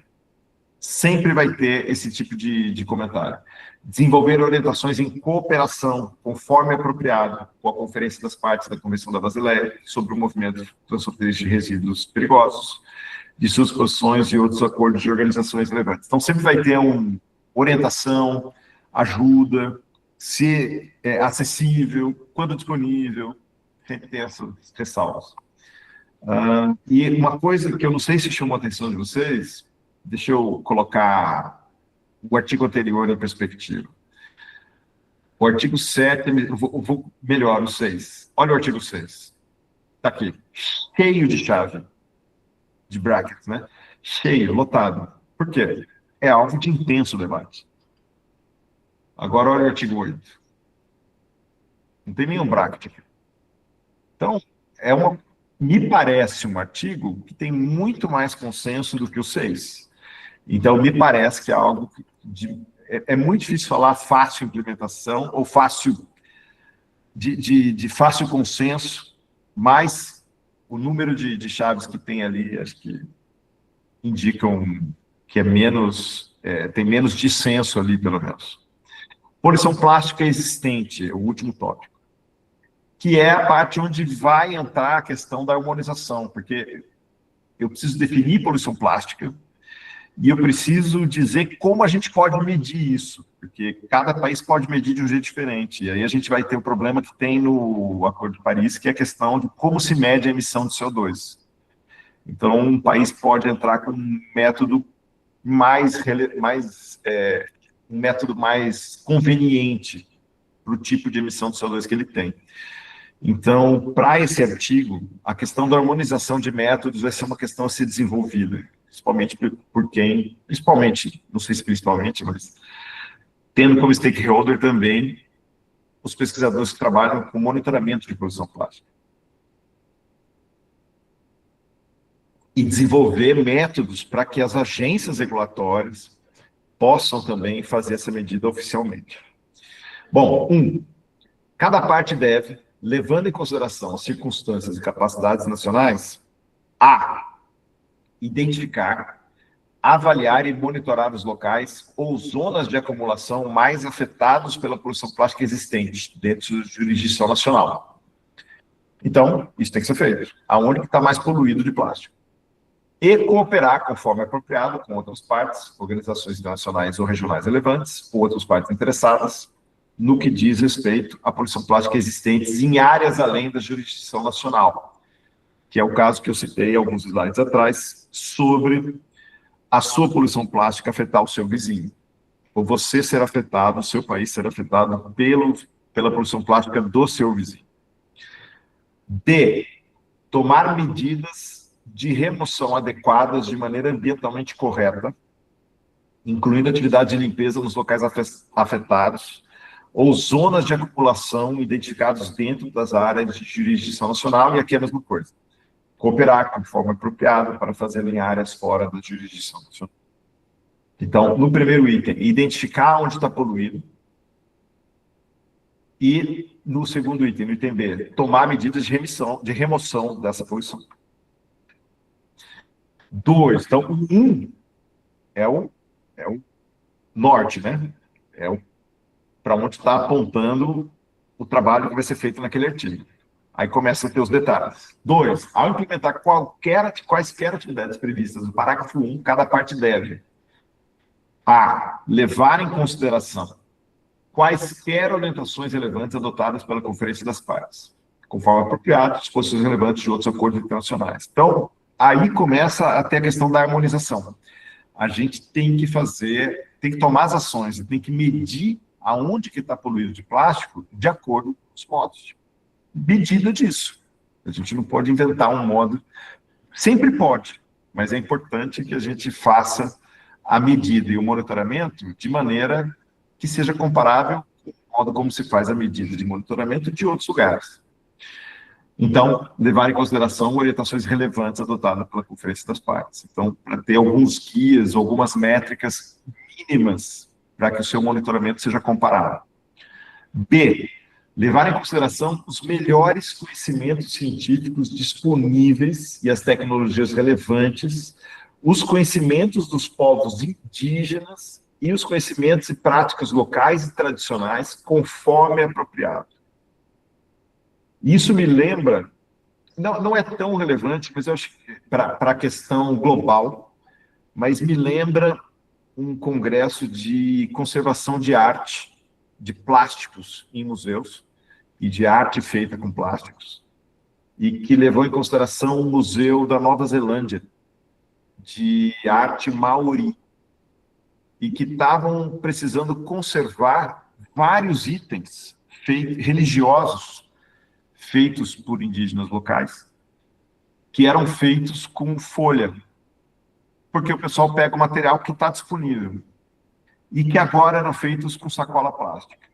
Sempre vai ter esse tipo de comentário. Desenvolver orientações em cooperação, conforme apropriado, com a Conferência das Partes da Convenção da Basileia sobre o movimento transfronteiriço de resíduos perigosos, de suas posições e outros acordos de organizações relevantes. Então, sempre vai ter uma orientação, ajuda, se é acessível, quando disponível, sempre tem essas ressalvas. E uma coisa que eu não sei se chamou a atenção de vocês, deixa eu colocar o artigo anterior em perspectiva. O artigo 7, eu vou melhor, o 6. Olha o artigo 6. Está aqui, cheio de chave, de brackets, né? Cheio, lotado. Por quê? É alvo de intenso debate. Agora olha o artigo 8. Não tem nenhum bracket aqui. Então, me parece um artigo que tem muito mais consenso do que o 6. Então, me parece que é algo é muito difícil falar fácil implementação ou fácil de fácil consenso, mas o número de chaves que tem ali, acho que indicam que tem menos dissenso ali, pelo menos. Poluição plástica existente, o último tópico, que é a parte onde vai entrar a questão da harmonização, porque eu preciso definir poluição plástica e eu preciso dizer como a gente pode medir isso, porque cada país pode medir de um jeito diferente. E aí a gente vai ter o problema que tem no Acordo de Paris, que é a questão de como se mede a emissão de CO2. Então, um país pode entrar com um método um método mais conveniente para o tipo de emissão de CO2 que ele tem. Então, para esse artigo, a questão da harmonização de métodos vai ser uma questão a ser desenvolvida, principalmente principalmente, não sei se principalmente, mas tendo como stakeholder também os pesquisadores que trabalham com monitoramento de poluição plástica. E desenvolver métodos para que as agências regulatórias possam também fazer essa medida oficialmente. Bom, cada parte deve, levando em consideração as circunstâncias e capacidades nacionais, identificar, avaliar e monitorar os locais ou zonas de acumulação mais afetados pela poluição plástica existente dentro da jurisdição nacional. Então, isso tem que ser feito. Aonde que está mais poluído de plástico? E cooperar, conforme apropriado, com outras partes, organizações internacionais ou regionais relevantes, ou outras partes interessadas, no que diz respeito à poluição plástica existentes em áreas além da jurisdição nacional, que é o caso que eu citei alguns slides atrás, sobre a sua poluição plástica afetar o seu vizinho. Ou você ser afetado, o seu país ser afetado pela poluição plástica do seu vizinho. D. Tomar medidas de remoção adequadas de maneira ambientalmente correta, incluindo atividade de limpeza nos locais afetados, ou zonas de acumulação identificadas dentro das áreas de jurisdição nacional, e aqui é a mesma coisa. Cooperar de forma apropriada para fazer em áreas fora da jurisdição nacional. Então, no primeiro item, identificar onde está poluído, E no segundo item, no item B, tomar medidas de remoção dessa poluição. 2, então, o 1 é o norte, né? É para onde está apontando o trabalho que vai ser feito naquele artigo. Aí começa a ter os detalhes. 2, ao implementar quaisquer atividades previstas no parágrafo 1, cada parte deve: a. Levar em consideração quaisquer orientações relevantes adotadas pela Conferência das Partes, conforme apropriado, disposições relevantes de outros acordos internacionais. Então, aí começa até a questão da harmonização. A gente tem que tomar as ações, tem que medir aonde que está poluído de plástico de acordo com os modos. Medida disso. A gente não pode inventar um modo, sempre pode, mas é importante que a gente faça a medida e o monitoramento de maneira que seja comparável com o modo como se faz a medida de monitoramento de outros lugares. Então, levar em consideração orientações relevantes adotadas pela Conferência das Partes. Então, para ter alguns guias, algumas métricas mínimas para que o seu monitoramento seja comparável. B, levar em consideração os melhores conhecimentos científicos disponíveis e as tecnologias relevantes, os conhecimentos dos povos indígenas e os conhecimentos e práticas locais e tradicionais, conforme apropriado. Isso me lembra, não é tão relevante, mas eu acho que para a questão global, mas me lembra um congresso de conservação de arte, de plásticos em museus, e de arte feita com plásticos, e que levou em consideração o Museu da Nova Zelândia, de arte maori, e que estavam precisando conservar vários itens religiosos feitos por indígenas locais, que eram feitos com folha, porque o pessoal pega o material que está disponível, e que agora eram feitos com sacola plástica,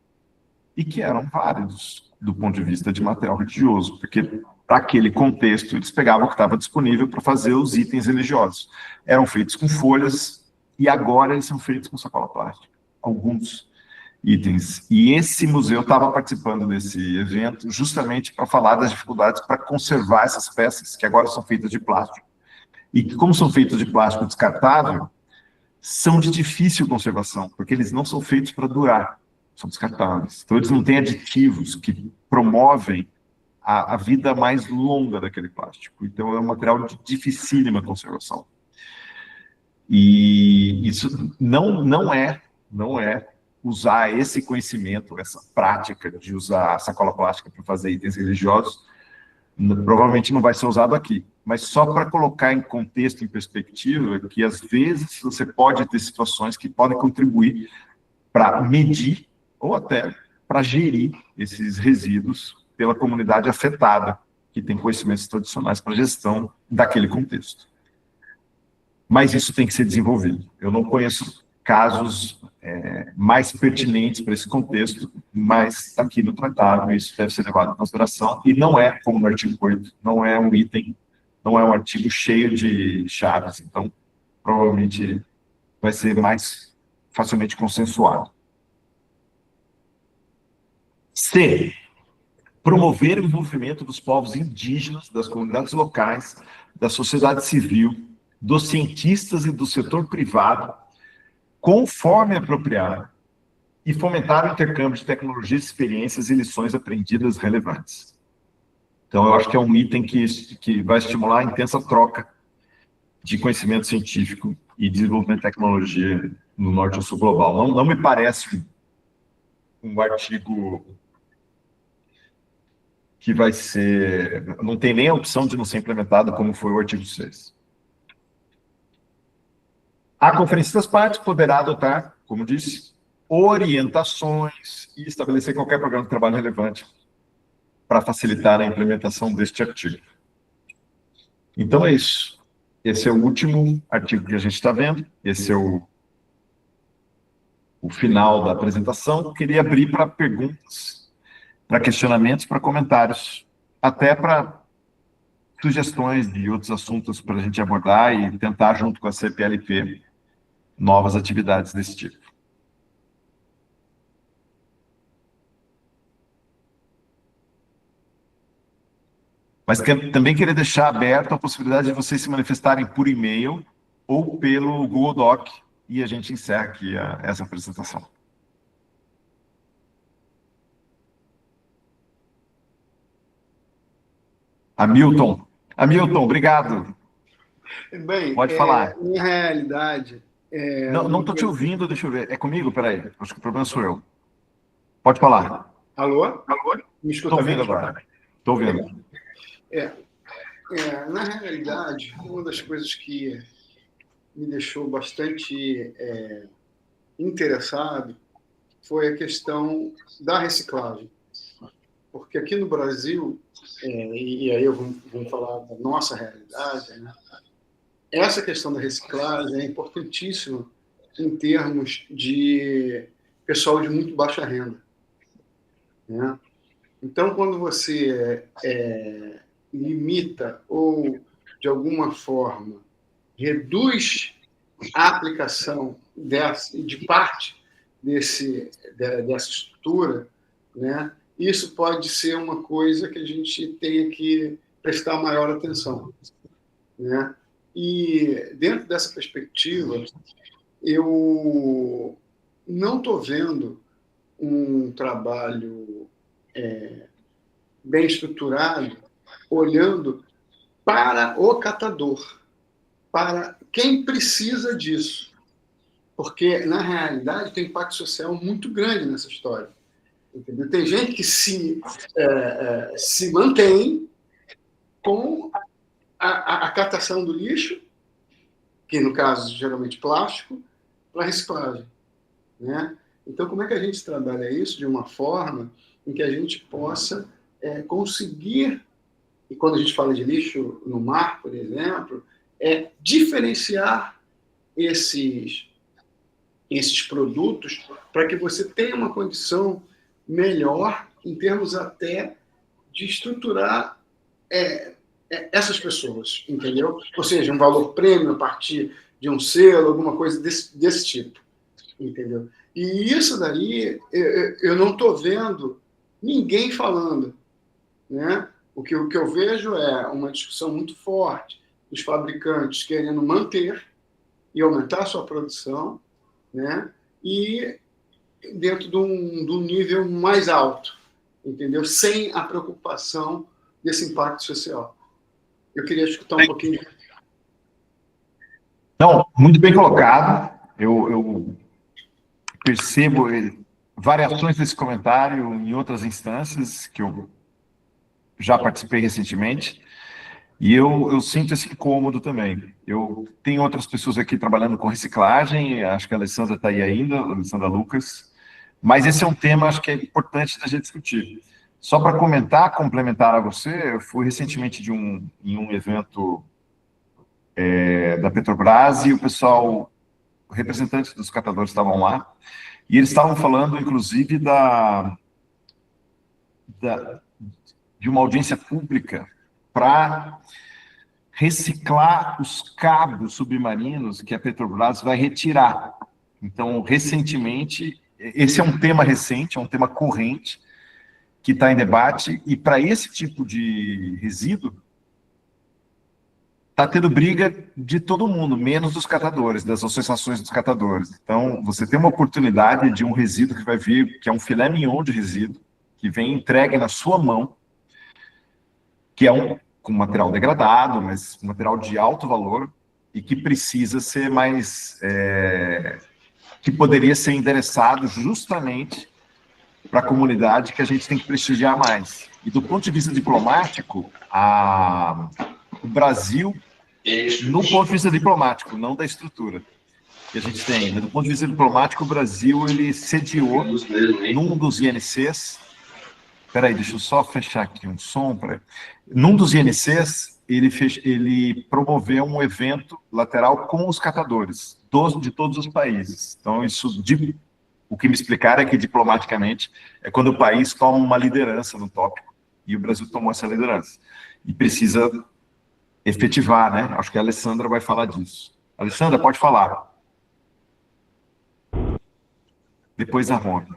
e que eram válidos do ponto de vista de material religioso, porque para aquele contexto eles pegavam o que estava disponível para fazer os itens religiosos. Eram feitos com folhas, e agora eles são feitos com sacola plástica, alguns itens. E esse museu estava participando desse evento justamente para falar das dificuldades para conservar essas peças que agora são feitas de plástico. E que, como são feitas de plástico descartável, são de difícil conservação, porque eles não são feitos para durar, são descartáveis. Então, eles não têm aditivos que promovem a vida mais longa daquele plástico. Então, é um material de dificílima conservação. E isso não é usar esse conhecimento, essa prática de usar sacola plástica para fazer itens religiosos, provavelmente não vai ser usado aqui. Mas só para colocar em contexto, em perspectiva, que às vezes você pode ter situações que podem contribuir para medir ou até para gerir esses resíduos pela comunidade afetada, que tem conhecimentos tradicionais para a gestão daquele contexto. Mas isso tem que ser desenvolvido. Eu não conheço casos mais pertinentes para esse contexto, mas aqui no tratado isso deve ser levado em consideração, e não é, como no artigo 8, não é um item, não é um artigo cheio de chaves, então provavelmente vai ser mais facilmente consensuado. C. Promover o envolvimento dos povos indígenas, das comunidades locais, da sociedade civil, dos cientistas e do setor privado, conforme apropriado, e fomentar o intercâmbio de tecnologias, experiências e lições aprendidas relevantes. Então, eu acho que é um item que vai estimular a intensa troca de conhecimento científico e desenvolvimento de tecnologia no Norte e Sul global. Não me parece um artigo que vai ser... Não tem nem a opção de não ser implementado como foi o artigo 6. A Conferência das Partes poderá adotar, como disse, orientações e estabelecer qualquer programa de trabalho relevante para facilitar a implementação deste artigo. Então é isso. Esse é o último artigo que a gente está vendo. Esse é o final da apresentação. Eu queria abrir para perguntas, para questionamentos, para comentários, até para sugestões de outros assuntos para a gente abordar e tentar, junto com a CPLP, novas atividades desse tipo. Mas também queria deixar aberto a possibilidade de vocês se manifestarem por e-mail ou pelo Google Doc, e a gente encerra aqui essa apresentação. Hamilton, obrigado. Bem, Pode falar. na realidade... Não estou te ouvindo, deixa eu ver. É comigo? Peraí, acho que o problema sou eu. Pode falar. Alô? Alô? Me escuta Estou bem? ouvindo agora. Estou ouvindo. Na realidade, uma das coisas que me deixou bastante interessado foi a questão da reciclagem. Porque aqui no Brasil, e aí vamos falar da nossa realidade, né? Essa questão da reciclagem é importantíssima em termos de pessoal de muito baixa renda, né? Então, quando você limita ou, de alguma forma, reduz a aplicação de parte dessa estrutura, né, isso pode ser uma coisa que a gente tenha que prestar maior atenção, né? E, dentro dessa perspectiva, eu não estou vendo um trabalho bem estruturado olhando para o catador, para quem precisa disso. Porque, na realidade, tem um impacto social muito grande nessa história. Entendeu? Tem gente que se mantém com a catação do lixo, que, no caso, geralmente plástico, para reciclagem, né? Então, como é que a gente trabalha isso de uma forma em que a gente possa conseguir, e quando a gente fala de lixo no mar, por exemplo, diferenciar esses produtos para que você tenha uma condição melhor em termos até de estruturar essas pessoas, entendeu? Ou seja, um valor prêmio a partir de um selo, alguma coisa desse tipo, entendeu? E isso daí eu não estou vendo ninguém falando, né? O que eu vejo é uma discussão muito forte dos fabricantes querendo manter e aumentar a sua produção, né? E dentro de um nível mais alto, entendeu? Sem a preocupação desse impacto social. Eu queria escutar um pouquinho. Não, muito bem colocado. Eu percebo variações desse comentário em outras instâncias que eu já participei recentemente, e eu sinto esse incômodo também. Eu tenho outras pessoas aqui trabalhando com reciclagem, acho que a Alessandra está aí ainda, a Alessandra Lucas, mas esse é um tema, acho que é importante da gente discutir. Só para comentar, complementar a você, eu fui recentemente em um evento da Petrobras e o pessoal, representantes dos catadores estavam lá, e eles estavam falando, inclusive, de uma audiência pública para reciclar os cabos submarinos que a Petrobras vai retirar. Então, recentemente, esse é um tema recente, é um tema corrente, que está em debate, e para esse tipo de resíduo, está tendo briga de todo mundo, menos dos catadores, das associações dos catadores. Então, você tem uma oportunidade de um resíduo que vai vir, que é um filé mignon de resíduo, que vem entregue na sua mão, que é com material degradado, mas um material de alto valor, e que precisa ser mais... que poderia ser endereçado justamente para a comunidade que a gente tem que prestigiar mais. E do ponto de vista diplomático, o Brasil, no ponto de vista diplomático, não da estrutura que a gente tem, mas do ponto de vista diplomático, o Brasil ele sediou num dos INCs. Espera aí, deixa eu só fechar aqui um som. Num dos INCs, ele promoveu um evento lateral com os catadores de todos os países. Então, o que me explicaram é que, diplomaticamente, é quando o país toma uma liderança no tópico, e o Brasil tomou essa liderança. E precisa efetivar, né? Acho que a Alessandra vai falar disso. Alessandra, pode falar. Depois a Rony.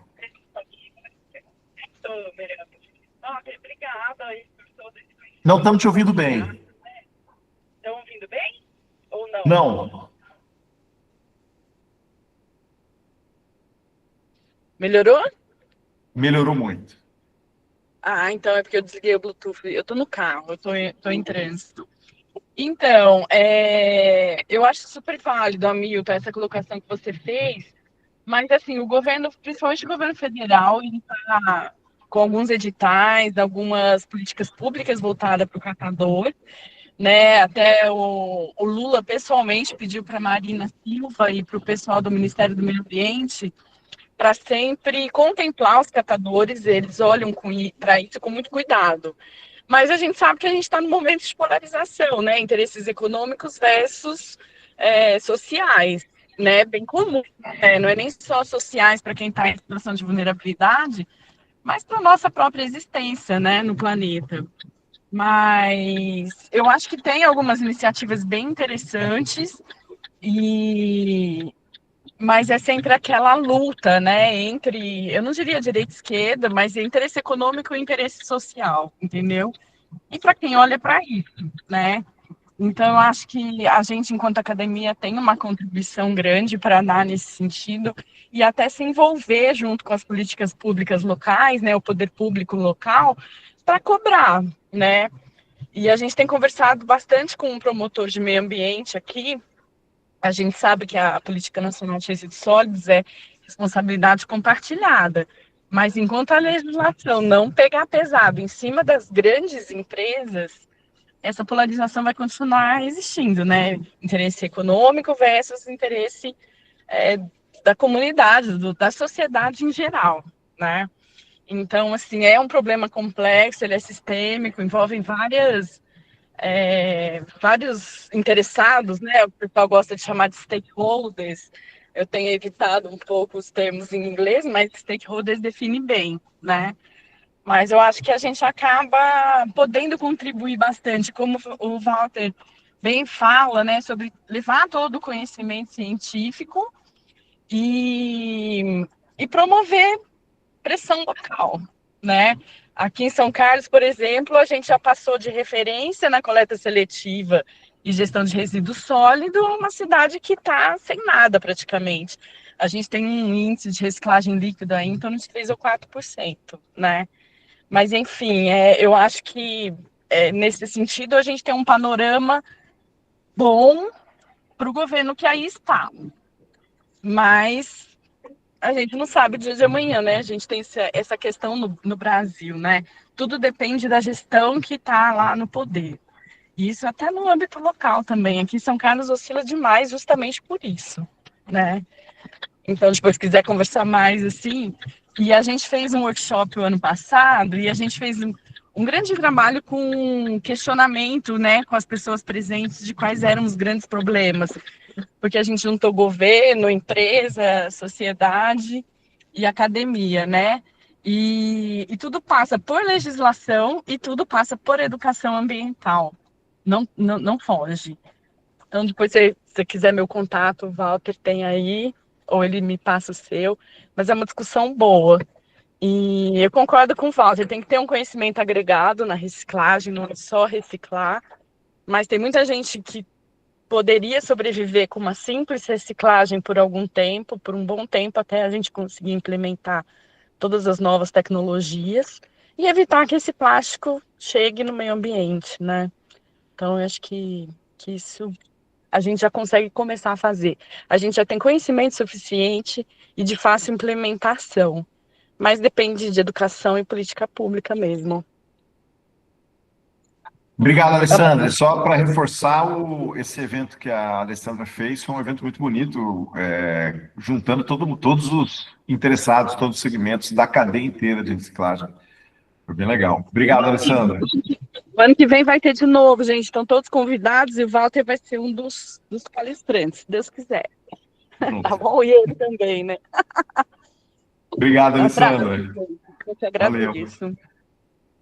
Obrigada aí por todo esse conhecimento. Não estamos te ouvindo bem. Estão ouvindo bem? Ou não? Não. Melhorou? Melhorou muito. Ah, então é porque eu desliguei o Bluetooth. Eu tô no carro, tô em trânsito. Então, eu acho super válido, Hamilton, essa colocação que você fez, mas assim, o governo, principalmente o governo federal, ele está com alguns editais, algumas políticas públicas voltadas para o catador, né? Até o Lula pessoalmente pediu para a Marina Silva e para o pessoal do Ministério do Meio Ambiente para sempre contemplar os catadores, eles olham para isso com muito cuidado. Mas a gente sabe que a gente está num momento de polarização, né? Interesses econômicos versus sociais, né? Bem comum, né? Não é nem só sociais para quem está em situação de vulnerabilidade, mas para a nossa própria existência, né, no planeta. Mas eu acho que tem algumas iniciativas bem interessantes e mas é sempre aquela luta, né, entre, eu não diria direita e esquerda, mas interesse econômico e interesse social, entendeu? E para quem olha para isso, né? Então, eu acho que a gente, enquanto academia, tem uma contribuição grande para dar nesse sentido e até se envolver junto com as políticas públicas locais, né, o poder público local, para cobrar, né? E a gente tem conversado bastante com um promotor de meio ambiente aqui. A gente sabe que a Política Nacional de Resíduos Sólidos é responsabilidade compartilhada, mas enquanto a legislação não pegar pesado em cima das grandes empresas, essa polarização vai continuar existindo, né? Interesse econômico versus interesse é, da comunidade, da sociedade em geral, né? Então, assim, é um problema complexo, ele é sistêmico, envolve vários interessados, né? O pessoal gosta de chamar de stakeholders. Eu tenho evitado um pouco os termos em inglês, mas stakeholders define bem, né? Mas eu acho que a gente acaba podendo contribuir bastante, como o Walter bem fala, né, sobre levar todo o conhecimento científico e, e promover pressão local, né? Aqui em São Carlos, por exemplo, a gente já passou de referência na coleta seletiva e gestão de resíduo sólido a uma cidade que está sem nada praticamente. A gente tem um índice de reciclagem líquida aí em torno de 3 ou 4%, né? Mas, enfim, eu acho que nesse sentido a gente tem um panorama bom para o governo que aí está. Mas a gente não sabe o dia de amanhã, né? A gente tem essa questão no Brasil, né? Tudo depende da gestão que está lá no poder. E isso até no âmbito local também. Aqui em São Carlos oscila demais justamente por isso, né? Então, depois, se quiser conversar mais, assim. E a gente fez um workshop o ano passado e a gente fez um grande trabalho com questionamento, né, com as pessoas presentes de quais eram os grandes problemas. Porque a gente juntou governo, empresa, sociedade e academia, né? E tudo passa por legislação e tudo passa por educação ambiental. Não foge. Então, depois, se você quiser meu contato, o Walter tem aí, ou ele me passa o seu, mas é uma discussão boa. E eu concordo com o Walter, tem que ter um conhecimento agregado na reciclagem, não é só reciclar, mas tem muita gente que poderia sobreviver com uma simples reciclagem por algum tempo, por um bom tempo, até a gente conseguir implementar todas as novas tecnologias e evitar que esse plástico chegue no meio ambiente, né? Então, eu acho que isso a gente já consegue começar a fazer. A gente já tem conhecimento suficiente e de fácil implementação, mas depende de educação e política pública mesmo. Obrigado, Alessandra. Só para reforçar, esse evento que a Alessandra fez foi um evento muito bonito, juntando todos os interessados, todos os segmentos da cadeia inteira de reciclagem. Foi bem legal. Obrigado, Alessandra. O ano que vem vai ter de novo, gente. Estão todos convidados e o Walter vai ser um dos palestrantes, se Deus quiser. Tá bom? E ele também, né? Obrigado, Alessandra. Eu te agradeço.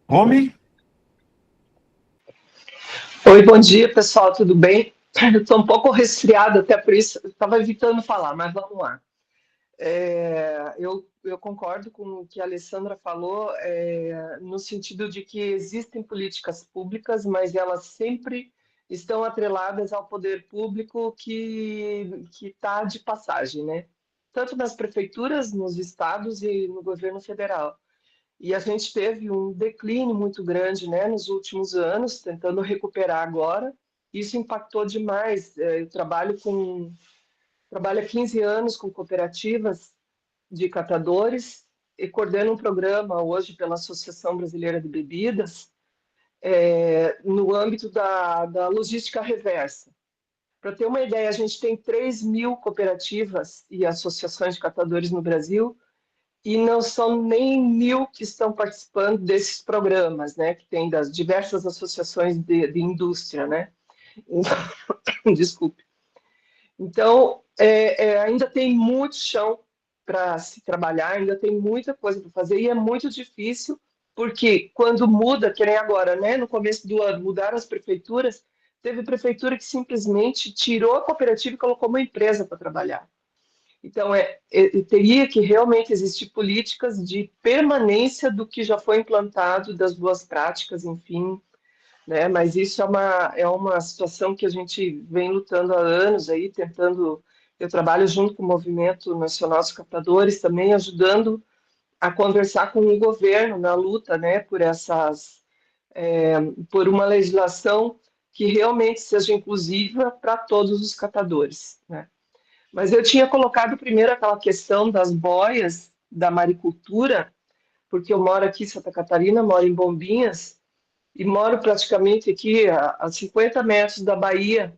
Romy? Oi, bom dia, pessoal, tudo bem? Estou um pouco resfriado, até por isso estava evitando falar, mas vamos lá. Eu concordo com o que a Alessandra falou, no sentido de que existem políticas públicas, mas elas sempre estão atreladas ao poder público que está de passagem, né? Tanto nas prefeituras, nos estados e no governo federal. E a gente teve um declínio muito grande, né, nos últimos anos, tentando recuperar agora. Isso impactou demais. Eu trabalho há 15 anos com cooperativas de catadores e coordeno um programa hoje pela Associação Brasileira de Bebidas, no âmbito da logística reversa. Para ter uma ideia, a gente tem 3.000 cooperativas e associações de catadores no Brasil, e não são nem 1.000 que estão participando desses programas, né, que tem das diversas associações de indústria, né? Desculpe. Então, ainda tem muito chão para se trabalhar, ainda tem muita coisa para fazer, e é muito difícil, porque quando muda, que nem agora, né, no começo do ano, mudaram as prefeituras, teve prefeitura que simplesmente tirou a cooperativa e colocou uma empresa para trabalhar. Então, teria que realmente existir políticas de permanência do que já foi implantado, das boas práticas, enfim, né? Mas isso é uma situação que a gente vem lutando há anos aí, tentando. Eu trabalho junto com o Movimento Nacional dos Catadores, também ajudando a conversar com o governo na luta, né, por uma legislação que realmente seja inclusiva para todos os catadores, né? Mas eu tinha colocado primeiro aquela questão das boias, da maricultura, porque eu moro aqui em Santa Catarina, moro em Bombinhas, e moro praticamente aqui a 50 metros da Baía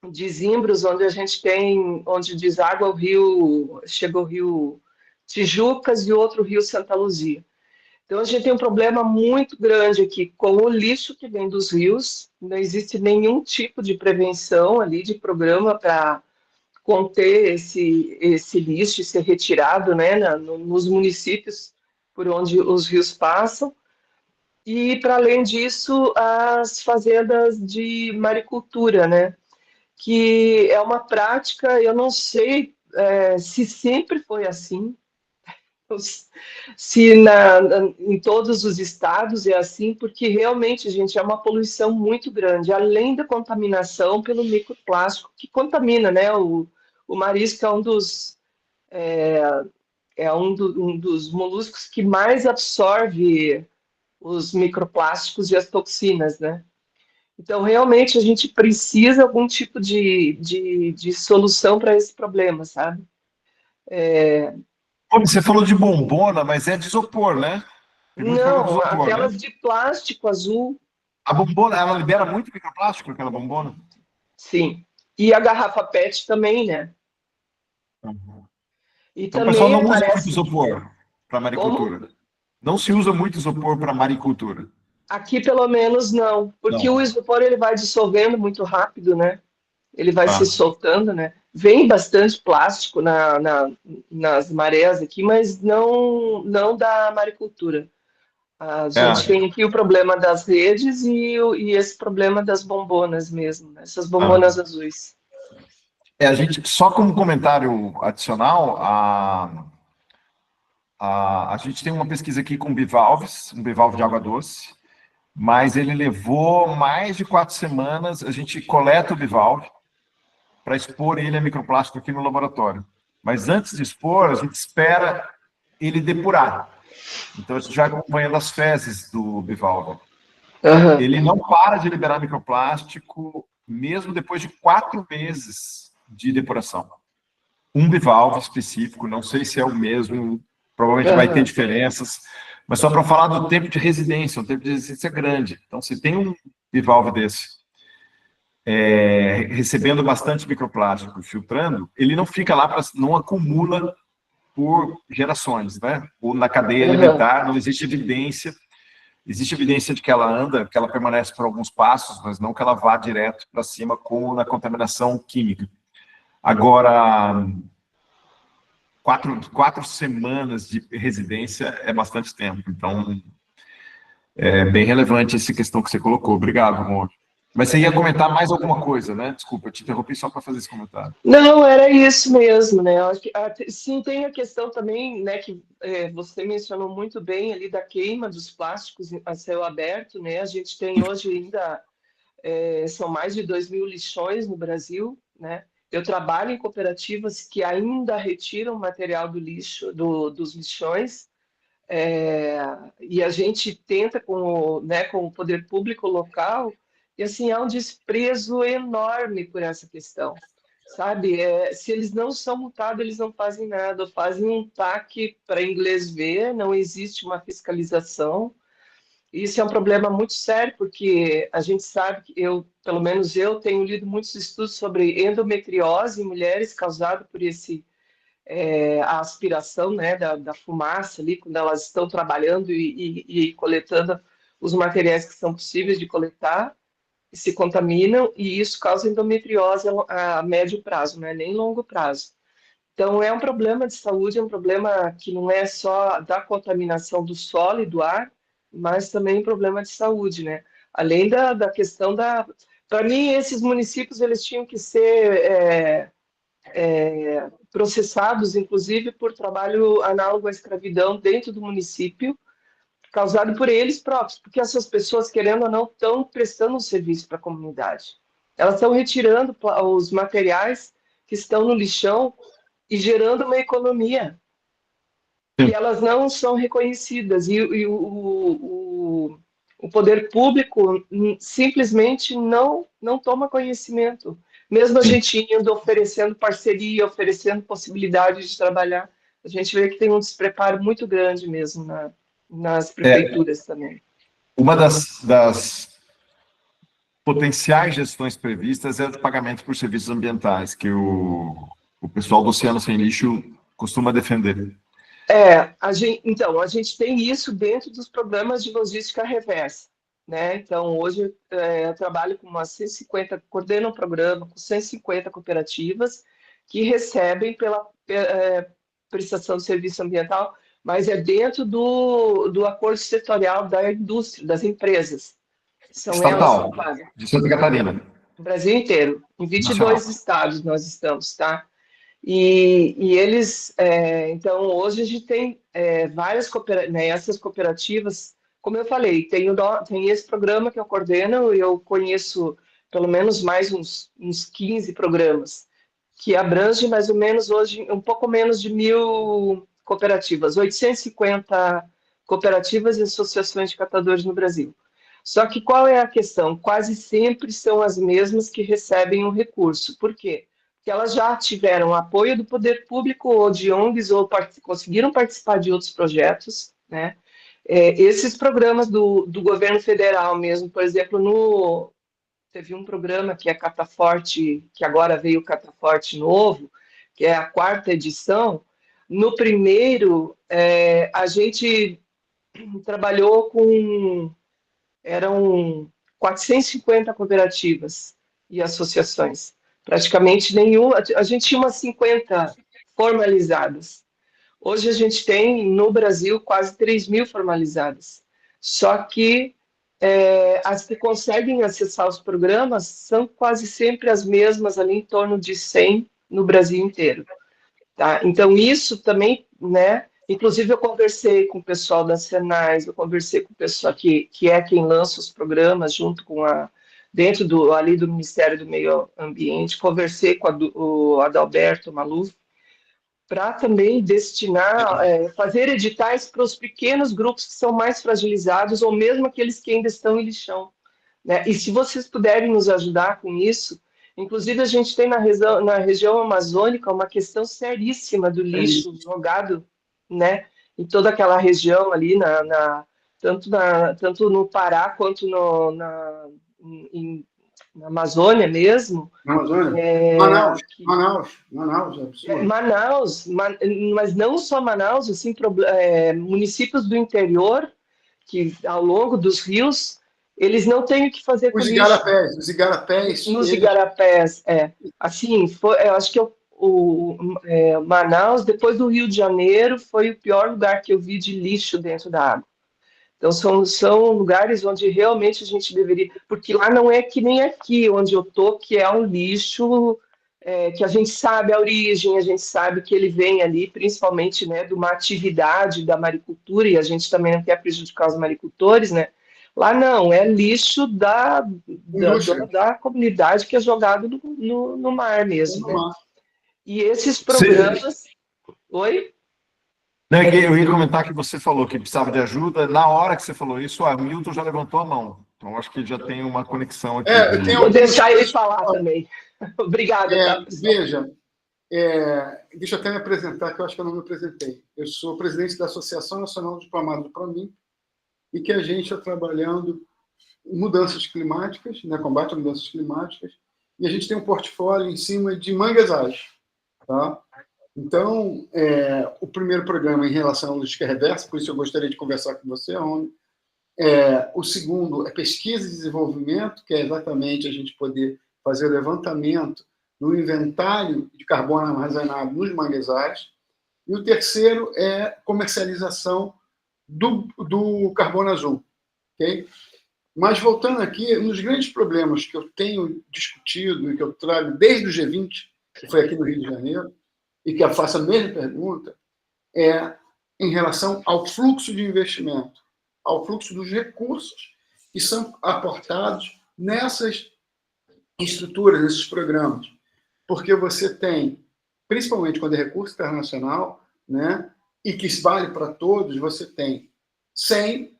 de Zimbros, onde deságua o rio, chega o rio Tijucas e outro rio Santa Luzia. Então a gente tem um problema muito grande aqui com o lixo que vem dos rios, não existe nenhum tipo de prevenção ali, de programa para conter esse lixo e ser retirado, né, nos municípios por onde os rios passam. E, para além disso, as fazendas de maricultura, né, que é uma prática, eu não sei se sempre foi assim, se em todos os estados é assim, porque realmente, gente, é uma poluição muito grande, além da contaminação pelo microplástico, que contamina, né, o marisco um dos moluscos que mais absorve os microplásticos e as toxinas, né? Então, realmente, a gente precisa de algum tipo de solução para esse problema, sabe? Você falou de bombona, mas é de isopor, né? Tem muito problema de Não, isopor, né? aquelas de plástico azul, A bombona, ela libera muito microplástico, aquela bombona? sim. E a garrafa PET também, né? Uhum. E Então o pessoal também não usa muito aparece. isopor para Como? maricultura. Não se usa muito isopor para maricultura. Aqui, pelo menos, não. Porque o Não. isopor ele vai dissolvendo muito rápido, né? Ele vai se Tá. soltando, né? Vem bastante plástico nas marés aqui, mas não da maricultura. A gente É. tem aqui o problema das redes e esse problema das bombonas mesmo, né? Essas bombonas Ah. azuis. A gente, só como comentário adicional, a gente tem uma pesquisa aqui com bivalves, um bivalve de água doce, mas ele levou mais de 4 semanas, a gente coleta o bivalve para expor ele a microplástico aqui no laboratório. Mas antes de expor, a gente espera ele depurar. Então, a gente vai acompanhando as fezes do bivalve. Uhum. Ele não para de liberar microplástico, mesmo depois de 4 meses de depuração. Um bivalve específico, não sei se é o mesmo, provavelmente vai ter diferenças, mas só para falar do tempo de residência, o tempo de residência é grande. Então, se tem um bivalve desse recebendo bastante microplástico, filtrando, ele não fica lá, não acumula por gerações, né? Ou na cadeia alimentar não existe evidência. Existe evidência de que ela anda, que ela permanece por alguns passos, mas não que ela vá direto para cima, como na contaminação química. Agora, 4 semanas de residência é bastante tempo. Então, é bem relevante essa questão que você colocou. Obrigado, amor. Mas você ia comentar mais alguma coisa, né? Desculpa, eu te interrompi só para fazer esse comentário. Não, era isso mesmo, né? Eu acho que, sim, tem a questão também, né, que você mencionou muito bem ali da queima dos plásticos a céu aberto, né? A gente tem hoje ainda, são mais de 2.000 lixões no Brasil, né? Eu trabalho em cooperativas que ainda retiram material do lixo, dos lixões, é, e a gente tenta com o poder público local, e assim, há um desprezo enorme por essa questão, sabe? Se eles não são multados, eles não fazem nada, fazem um TAC para inglês ver, não existe uma fiscalização. Isso é um problema muito sério, porque a gente sabe que pelo menos eu, tenho lido muitos estudos sobre endometriose em mulheres causado por a aspiração, né, da fumaça ali, quando elas estão trabalhando e coletando os materiais que são possíveis de coletar, e se contaminam, e isso causa endometriose a médio prazo, não é nem longo prazo. Então, é um problema de saúde, é um problema que não é só da contaminação do solo e do ar, mas também um problema de saúde, né? Além da questão da... Para mim, esses municípios, eles tinham que ser processados, inclusive, por trabalho análogo à escravidão dentro do município, causado por eles próprios, porque essas pessoas, querendo ou não, estão prestando um serviço para a comunidade. Elas estão retirando os materiais que estão no lixão e gerando uma economia. Sim. E elas não são reconhecidas. E o poder público simplesmente não toma conhecimento. Mesmo a Sim. gente indo oferecendo parceria, oferecendo possibilidade de trabalhar, a gente vê que tem um despreparo muito grande mesmo nas prefeituras também. Uma das potenciais gestões previstas é o de pagamento por serviços ambientais, que o pessoal do Oceano Sem Lixo costuma defender. Então, a gente tem isso dentro dos programas de logística reversa, né? Então, hoje eu trabalho com umas 150, coordeno um programa com 150 cooperativas que recebem pela prestação de serviço ambiental, mas é dentro do acordo setorial da indústria, das empresas. São elas que Estatal, fazem. de Santa Catarina. No Brasil inteiro, em 22 Nacional. estados nós estamos, tá? E eles, então, hoje a gente tem várias cooperativas, né, essas cooperativas, como eu falei, tem esse programa que eu coordeno, e eu conheço pelo menos mais uns 15 programas, que abrange mais ou menos hoje um pouco menos de 1.000 cooperativas, 850 cooperativas e associações de catadores no Brasil. Só que qual é a questão? Quase sempre são as mesmas que recebem o recurso. Por quê? Que elas já tiveram apoio do poder público ou de ONGs ou conseguiram participar de outros projetos, né? Esses programas do governo federal mesmo, por exemplo, teve um programa que é Cataforte, que agora veio o Cataforte novo, que é a 4ª edição. No primeiro, a gente trabalhou eram 450 cooperativas e associações. Praticamente nenhuma, a gente tinha umas 50 formalizadas. Hoje a gente tem, no Brasil, quase 3.000 formalizadas. Só que as que conseguem acessar os programas são quase sempre as mesmas, ali em torno de 100 no Brasil inteiro. Tá? Então, isso também, né? Inclusive, eu conversei com o pessoal das Senais, eu conversei com o pessoal que é quem lança os programas junto com dentro ali do Ministério do Meio Ambiente, conversei com o Adalberto Maluf, para também destinar, fazer editais para os pequenos grupos que são mais fragilizados, ou mesmo aqueles que ainda estão em lixão, né? E se vocês puderem nos ajudar com isso, inclusive a gente tem na região amazônica uma questão seríssima do lixo jogado, né, em toda aquela região ali, tanto no Pará quanto na Amazônia mesmo. Na Amazônia? Manaus, é absurdo. Manaus, mas não só Manaus, assim, municípios do interior, que ao longo dos rios, eles não têm o que fazer com Os lixo. igarapés. Nos igarapés, Assim, eu acho que Manaus, depois do Rio de Janeiro, foi o pior lugar que eu vi de lixo dentro da água. Então, são lugares onde realmente a gente deveria... Porque lá não é que nem aqui, onde eu tô, que é um lixo que a gente sabe a origem, a gente sabe que ele vem ali, principalmente, né, de uma atividade da maricultura, e a gente também não quer prejudicar os maricultores, né? Lá não, é lixo da comunidade que é jogado no mar mesmo, né? E esses programas... Oi? Não, eu ia comentar que você falou que precisava de ajuda. Na hora que você falou isso, o Hamilton já levantou a mão. Então, acho que já tem uma conexão aqui. Vou deixar ele falar também. Obrigada. Veja, deixa eu até me apresentar, que eu acho que eu não me apresentei. Eu sou presidente da Associação Nacional de Diplomado do PRONIN, e que a gente está trabalhando em mudanças climáticas, né, combate a mudanças climáticas, e a gente tem um portfólio em cima de manguezais. Tá? Então, o primeiro programa em relação à logística reversa, por isso eu gostaria de conversar com você, Rony. O segundo é pesquisa e desenvolvimento, que é exatamente a gente poder fazer o levantamento do inventário de carbono armazenado nos manguezais. E o terceiro é comercialização do carbono azul. Okay? Mas, voltando aqui, um dos grandes problemas que eu tenho discutido e que eu trago desde o G20, que foi aqui no Rio de Janeiro, e que eu faço a mesma pergunta, é em relação ao fluxo de investimento, ao fluxo dos recursos que são aportados nessas estruturas, nesses programas. Porque você tem, principalmente quando é recurso internacional, né, e que vale para todos, você tem 100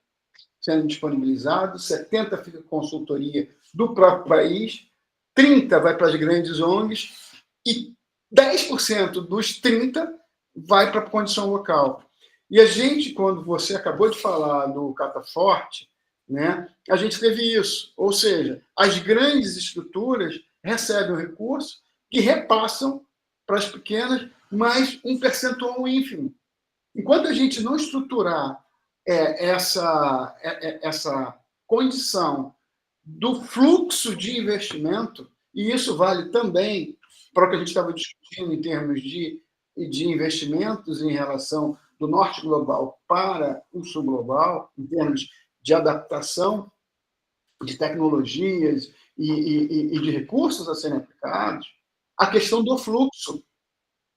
sendo disponibilizado, 70 fica consultoria do próprio país, 30 vai para as grandes ONGs e 10% dos 30 vai para a condição local. E a gente, quando você acabou de falar do Cataforte, né, a gente teve isso. Ou seja, as grandes estruturas recebem o recurso que repassam para as pequenas, mais um percentual ínfimo. Enquanto a gente não estruturar essa condição do fluxo de investimento, e isso vale também para o que a gente estava discutindo em termos de investimentos em relação do norte global para o sul global, em termos de adaptação de tecnologias e de recursos a serem aplicados, a questão do fluxo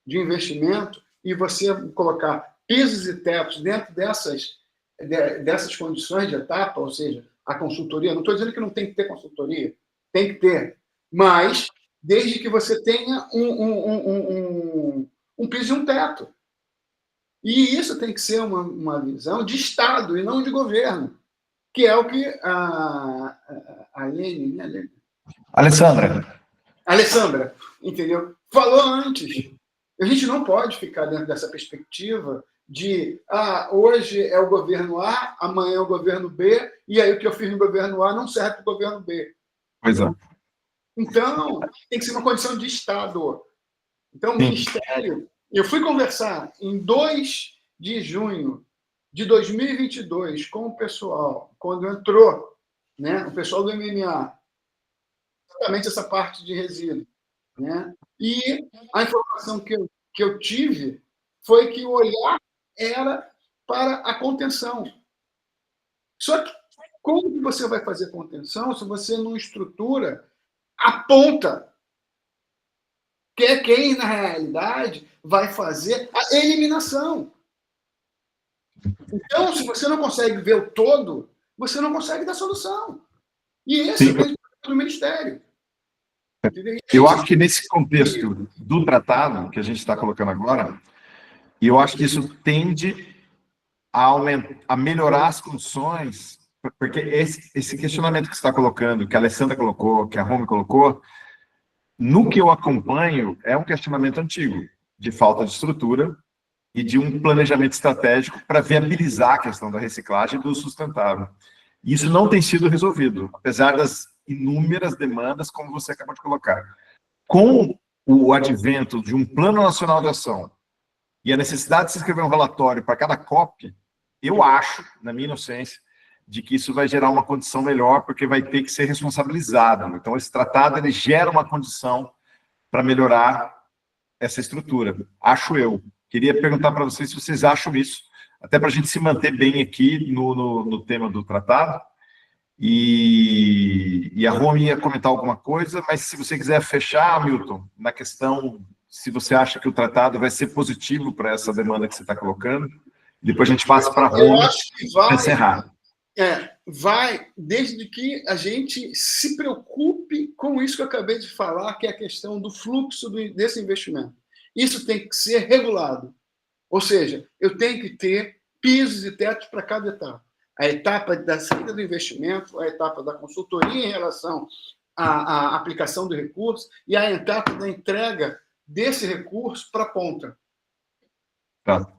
de investimento e você colocar pisos e tetos dentro dessas condições de etapa, ou seja, a consultoria, não estou dizendo que não tem que ter consultoria, tem que ter, mas desde que você tenha um piso e um teto. E isso tem que ser uma visão de Estado e não de governo, que é o que a Alessandra, entendeu? Falou antes. A gente não pode ficar dentro dessa perspectiva de hoje é o governo A, amanhã é o governo B, e aí o que eu fiz no governo A não serve para o governo B. Pois é. Então, tem que ser uma condição de Estado. Então, o Ministério... Eu fui conversar em 2 de junho de 2022 com o pessoal, quando entrou, né, o pessoal do MMA, exatamente essa parte de resíduo. Né? E a informação que eu tive foi que o olhar era para a contenção. Só que como que você vai fazer contenção se você não estrutura a ponta? Que é quem, na realidade, vai fazer a eliminação. Então, se você não consegue ver o todo, você não consegue dar solução. E esse é o grande problema do Ministério. Eu acho que nesse contexto do tratado que a gente está colocando agora, e eu acho que isso tende a melhorar as condições, porque esse questionamento que você está colocando, que a Alessandra colocou, que a Rome colocou, no que eu acompanho, é um questionamento antigo, de falta de estrutura e de um planejamento estratégico para viabilizar a questão da reciclagem e do sustentável. E isso não tem sido resolvido, apesar das inúmeras demandas, como você acabou de colocar. Com o advento de um Plano Nacional de Ação e a necessidade de se escrever um relatório para cada COP, eu acho, na minha inocência, de que isso vai gerar uma condição melhor, porque vai ter que ser responsabilizado. Então, esse tratado ele gera uma condição para melhorar essa estrutura. Acho eu. Queria perguntar para vocês se vocês acham isso. até para a gente se manter bem aqui no tema do tratado. E a Roma ia comentar alguma coisa, mas se você quiser fechar, Milton, na questão, se você acha que o tratado vai ser positivo para essa demanda que você está colocando, depois a gente passa para a Roma. Eu acho que vai encerrar. Vai, desde que a gente se preocupe com isso que eu acabei de falar, que é a questão do fluxo desse investimento. Isso tem que ser regulado. Ou seja, eu tenho que ter pisos e tetos para cada etapa. A etapa da saída do investimento, a etapa da consultoria em relação à aplicação do recurso e a etapa da entrega desse recurso para a ponta. Tá.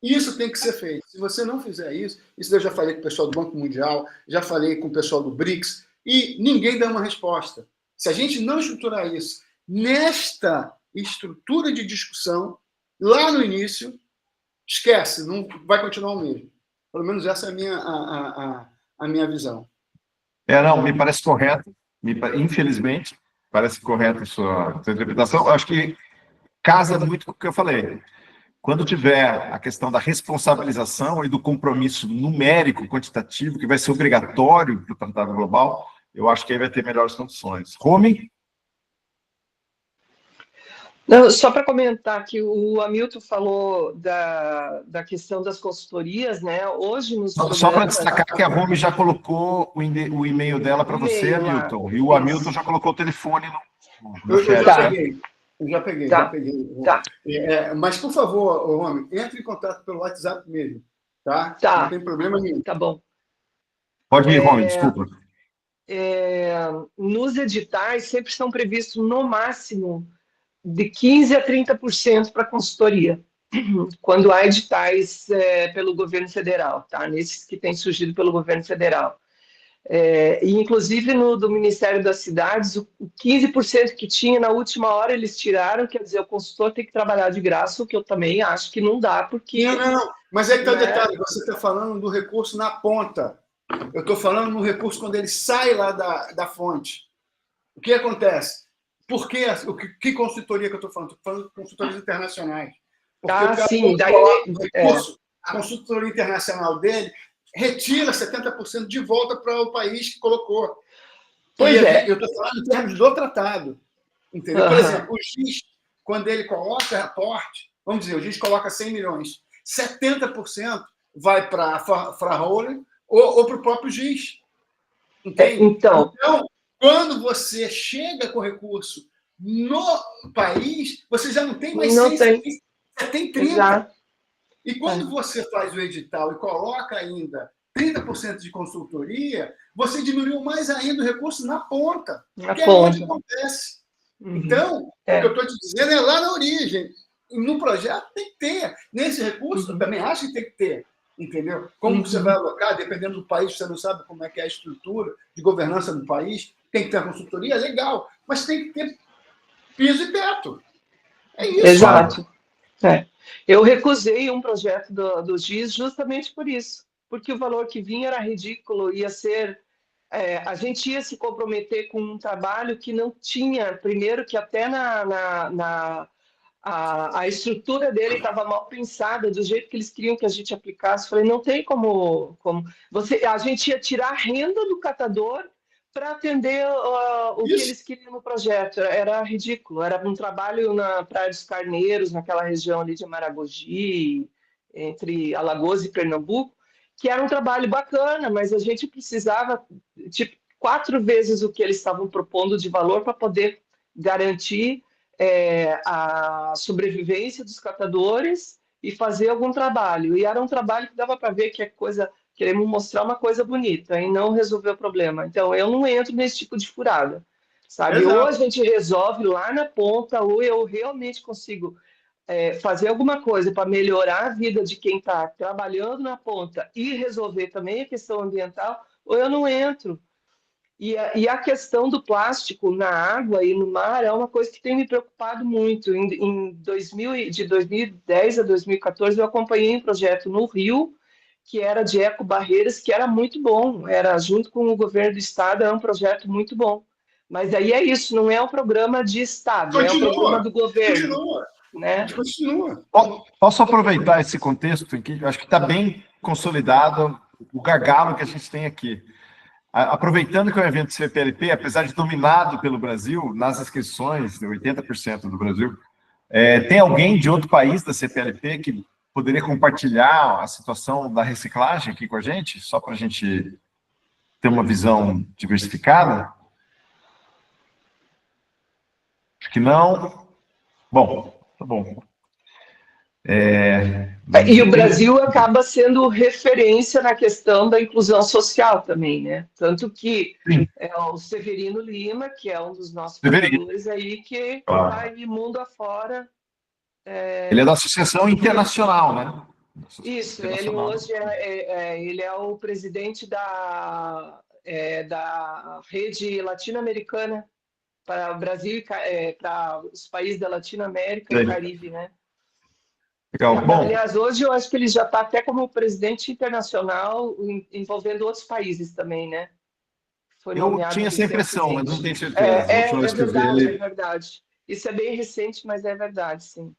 Isso tem que ser feito. Se você não fizer isso eu já falei com o pessoal do Banco Mundial, já falei com o pessoal do BRICS, e ninguém dá uma resposta. Se a gente não estruturar isso nesta estrutura de discussão, lá no início, esquece, não vai continuar o mesmo. Pelo menos essa é a minha visão. Não, me parece correto. Infelizmente, parece correta a sua interpretação. Eu acho que casa muito com o que eu falei. Quando tiver a questão da responsabilização e do compromisso numérico, quantitativo, que vai ser obrigatório para o Tratado Global, eu acho que aí vai ter melhores condições. Romy? Não, só para comentar que o Hamilton falou da questão das consultorias, né? Hoje nos Só para destacar que a Romy já colocou o e-mail dela para você, Hamilton, e o Hamilton já colocou o telefone no chat. Eu já peguei. Tá. Mas, por favor, Romy, entre em contato pelo WhatsApp mesmo, tá? Não tem problema nenhum. Tá bom. Pode ir, Romy, desculpa. Nos editais sempre estão previstos no máximo de 15% a 30% para consultoria, quando há editais pelo governo federal, tá? Nesses que têm surgido pelo governo federal. E, inclusive, no do Ministério das Cidades, o 15% que tinha, na última hora, eles tiraram, quer dizer, o consultor tem que trabalhar de graça, o que eu também acho que não dá, porque... Não. Mas aí que está o detalhe, você está falando do recurso na ponta. Eu estou falando no recurso quando ele sai lá da fonte. O que acontece? Por quê? Que consultoria que eu estou falando? Estou falando de consultorias internacionais. Porque sim. A consultoria internacional dele retira 70% de volta para o país que colocou. Eu estou falando em termos do tratado. Entendeu? Por exemplo, o GIS, quando ele coloca aporte, vamos dizer, o GIS coloca 100 milhões, 70% vai para a Fraholi ou para o próprio GIS. Entende? Então, quando você chega com recurso no país, você já não tem mais 100, você tem 30. Exato. E quando você faz o edital e coloca ainda 30% de consultoria, você diminuiu mais ainda o recurso na ponta, que é onde acontece. Então, o que eu estou te dizendo é lá na origem. No projeto tem que ter. Nesse recurso, eu também acho que tem que ter. Entendeu? Como você vai alocar, dependendo do país, você não sabe como é que é a estrutura de governança do país, tem que ter a consultoria, legal, mas tem que ter piso e teto. É isso. Exato. Eu recusei um projeto do GIS justamente por isso, porque o valor que vinha era ridículo, ia ser... a gente ia se comprometer com um trabalho que não tinha, primeiro que até a estrutura dele estava mal pensada, do jeito que eles queriam que a gente aplicasse. Falei, não tem como a gente ia tirar a renda do catador para atender o que eles queriam no projeto. Era ridículo. Era um trabalho na Praia dos Carneiros, naquela região ali de Maragogi, entre Alagoas e Pernambuco, que era um trabalho bacana, mas a gente precisava, 4 vezes o que eles estavam propondo de valor para poder garantir a sobrevivência dos catadores e fazer algum trabalho. E era um trabalho que dava para ver que queremos mostrar uma coisa bonita e não resolver o problema. Então, eu não entro nesse tipo de furada, sabe? Exato. Ou a gente resolve lá na ponta, ou eu realmente consigo fazer alguma coisa para melhorar a vida de quem está trabalhando na ponta e resolver também a questão ambiental, ou eu não entro. E a questão do plástico na água e no mar é uma coisa que tem me preocupado muito. De 2010 a 2014, eu acompanhei um projeto no Rio, que era de ecobarreiras, que era muito bom. Era junto com o governo do estado, era um projeto muito bom. Mas aí é isso, não é um programa de estado, é um programa do governo. né? Mas continua. Posso aproveitar esse contexto em que eu acho que está bem consolidado o gargalo que a gente tem aqui. Aproveitando que é um evento CPLP, apesar de dominado pelo Brasil, nas inscrições, 80% do Brasil, tem alguém de outro país da CPLP que poderia compartilhar a situação da reciclagem aqui com a gente, só para a gente ter uma visão diversificada? Acho que não. Bom, tá bom. E o Brasil acaba sendo referência na questão da inclusão social também, né? Tanto que o Severino Lima, que é um dos nossos fundadores aí, que vai mundo afora. Ele é da Associação Internacional, né? Isso, ele hoje ele é o presidente da rede latino-americana para o Brasil e para os países da Latinoamérica e Caribe, né? Legal. Bom, aliás, hoje eu acho que ele já está até como presidente internacional, envolvendo outros países também, né? Foi eu nomeado tinha essa impressão, mas não tenho certeza. É verdade, é verdade. Isso é bem recente, mas é verdade, sim.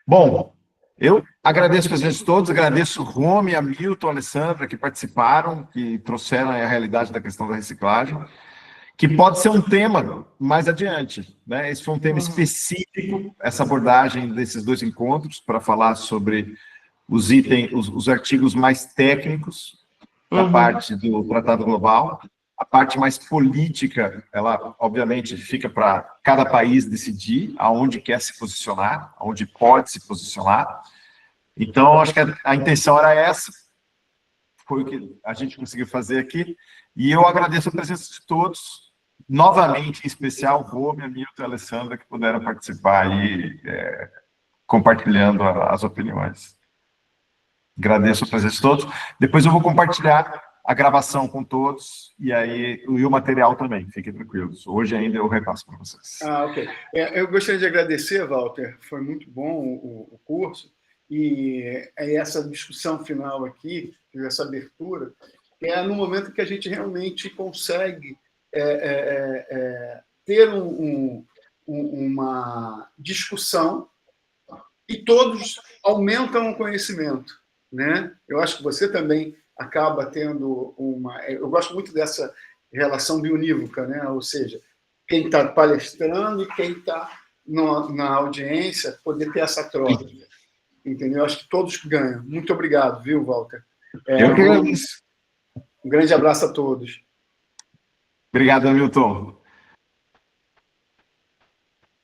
Bom, eu agradeço a presença de todos, agradeço o Rome, a Milton, a Alessandra, que participaram, que trouxeram a realidade da questão da reciclagem, que pode ser um tema mais adiante, né? Esse foi um tema específico, essa abordagem desses dois encontros, para falar sobre os itens, os artigos mais técnicos da parte do Tratado Global. A parte mais política, ela, obviamente, fica para cada país decidir aonde quer se posicionar, aonde pode se posicionar. Então, acho que a intenção era essa, foi o que a gente conseguiu fazer aqui, e eu agradeço a presença de todos, novamente, em especial, o Rômio, a Milton e a Alessandra, que puderam participar aí, compartilhando as opiniões. Agradeço a presença de todos. Depois eu vou compartilhar a gravação com todos e o material também, fiquem tranquilos. Hoje ainda eu repasso para vocês. Ok. Eu gostaria de agradecer, Walter, foi muito bom o curso, e essa discussão final aqui, essa abertura, é no momento que a gente realmente consegue ter uma discussão e todos aumentam o conhecimento, né? Eu acho que você também acaba tendo eu gosto muito dessa relação biunívoca, né? Ou seja, quem está palestrando e quem está na audiência poder ter essa troca, entendeu? Eu acho que todos ganham. Muito obrigado, viu, Walter? Eu que agradeço. Um grande abraço a todos. Obrigado, Hamilton.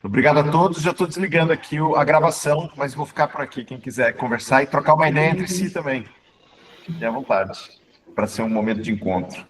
Obrigado a todos. Já estou desligando aqui a gravação, mas vou ficar por aqui. Quem quiser conversar e trocar uma ideia entre si também. Fique à vontade, para ser um momento de encontro.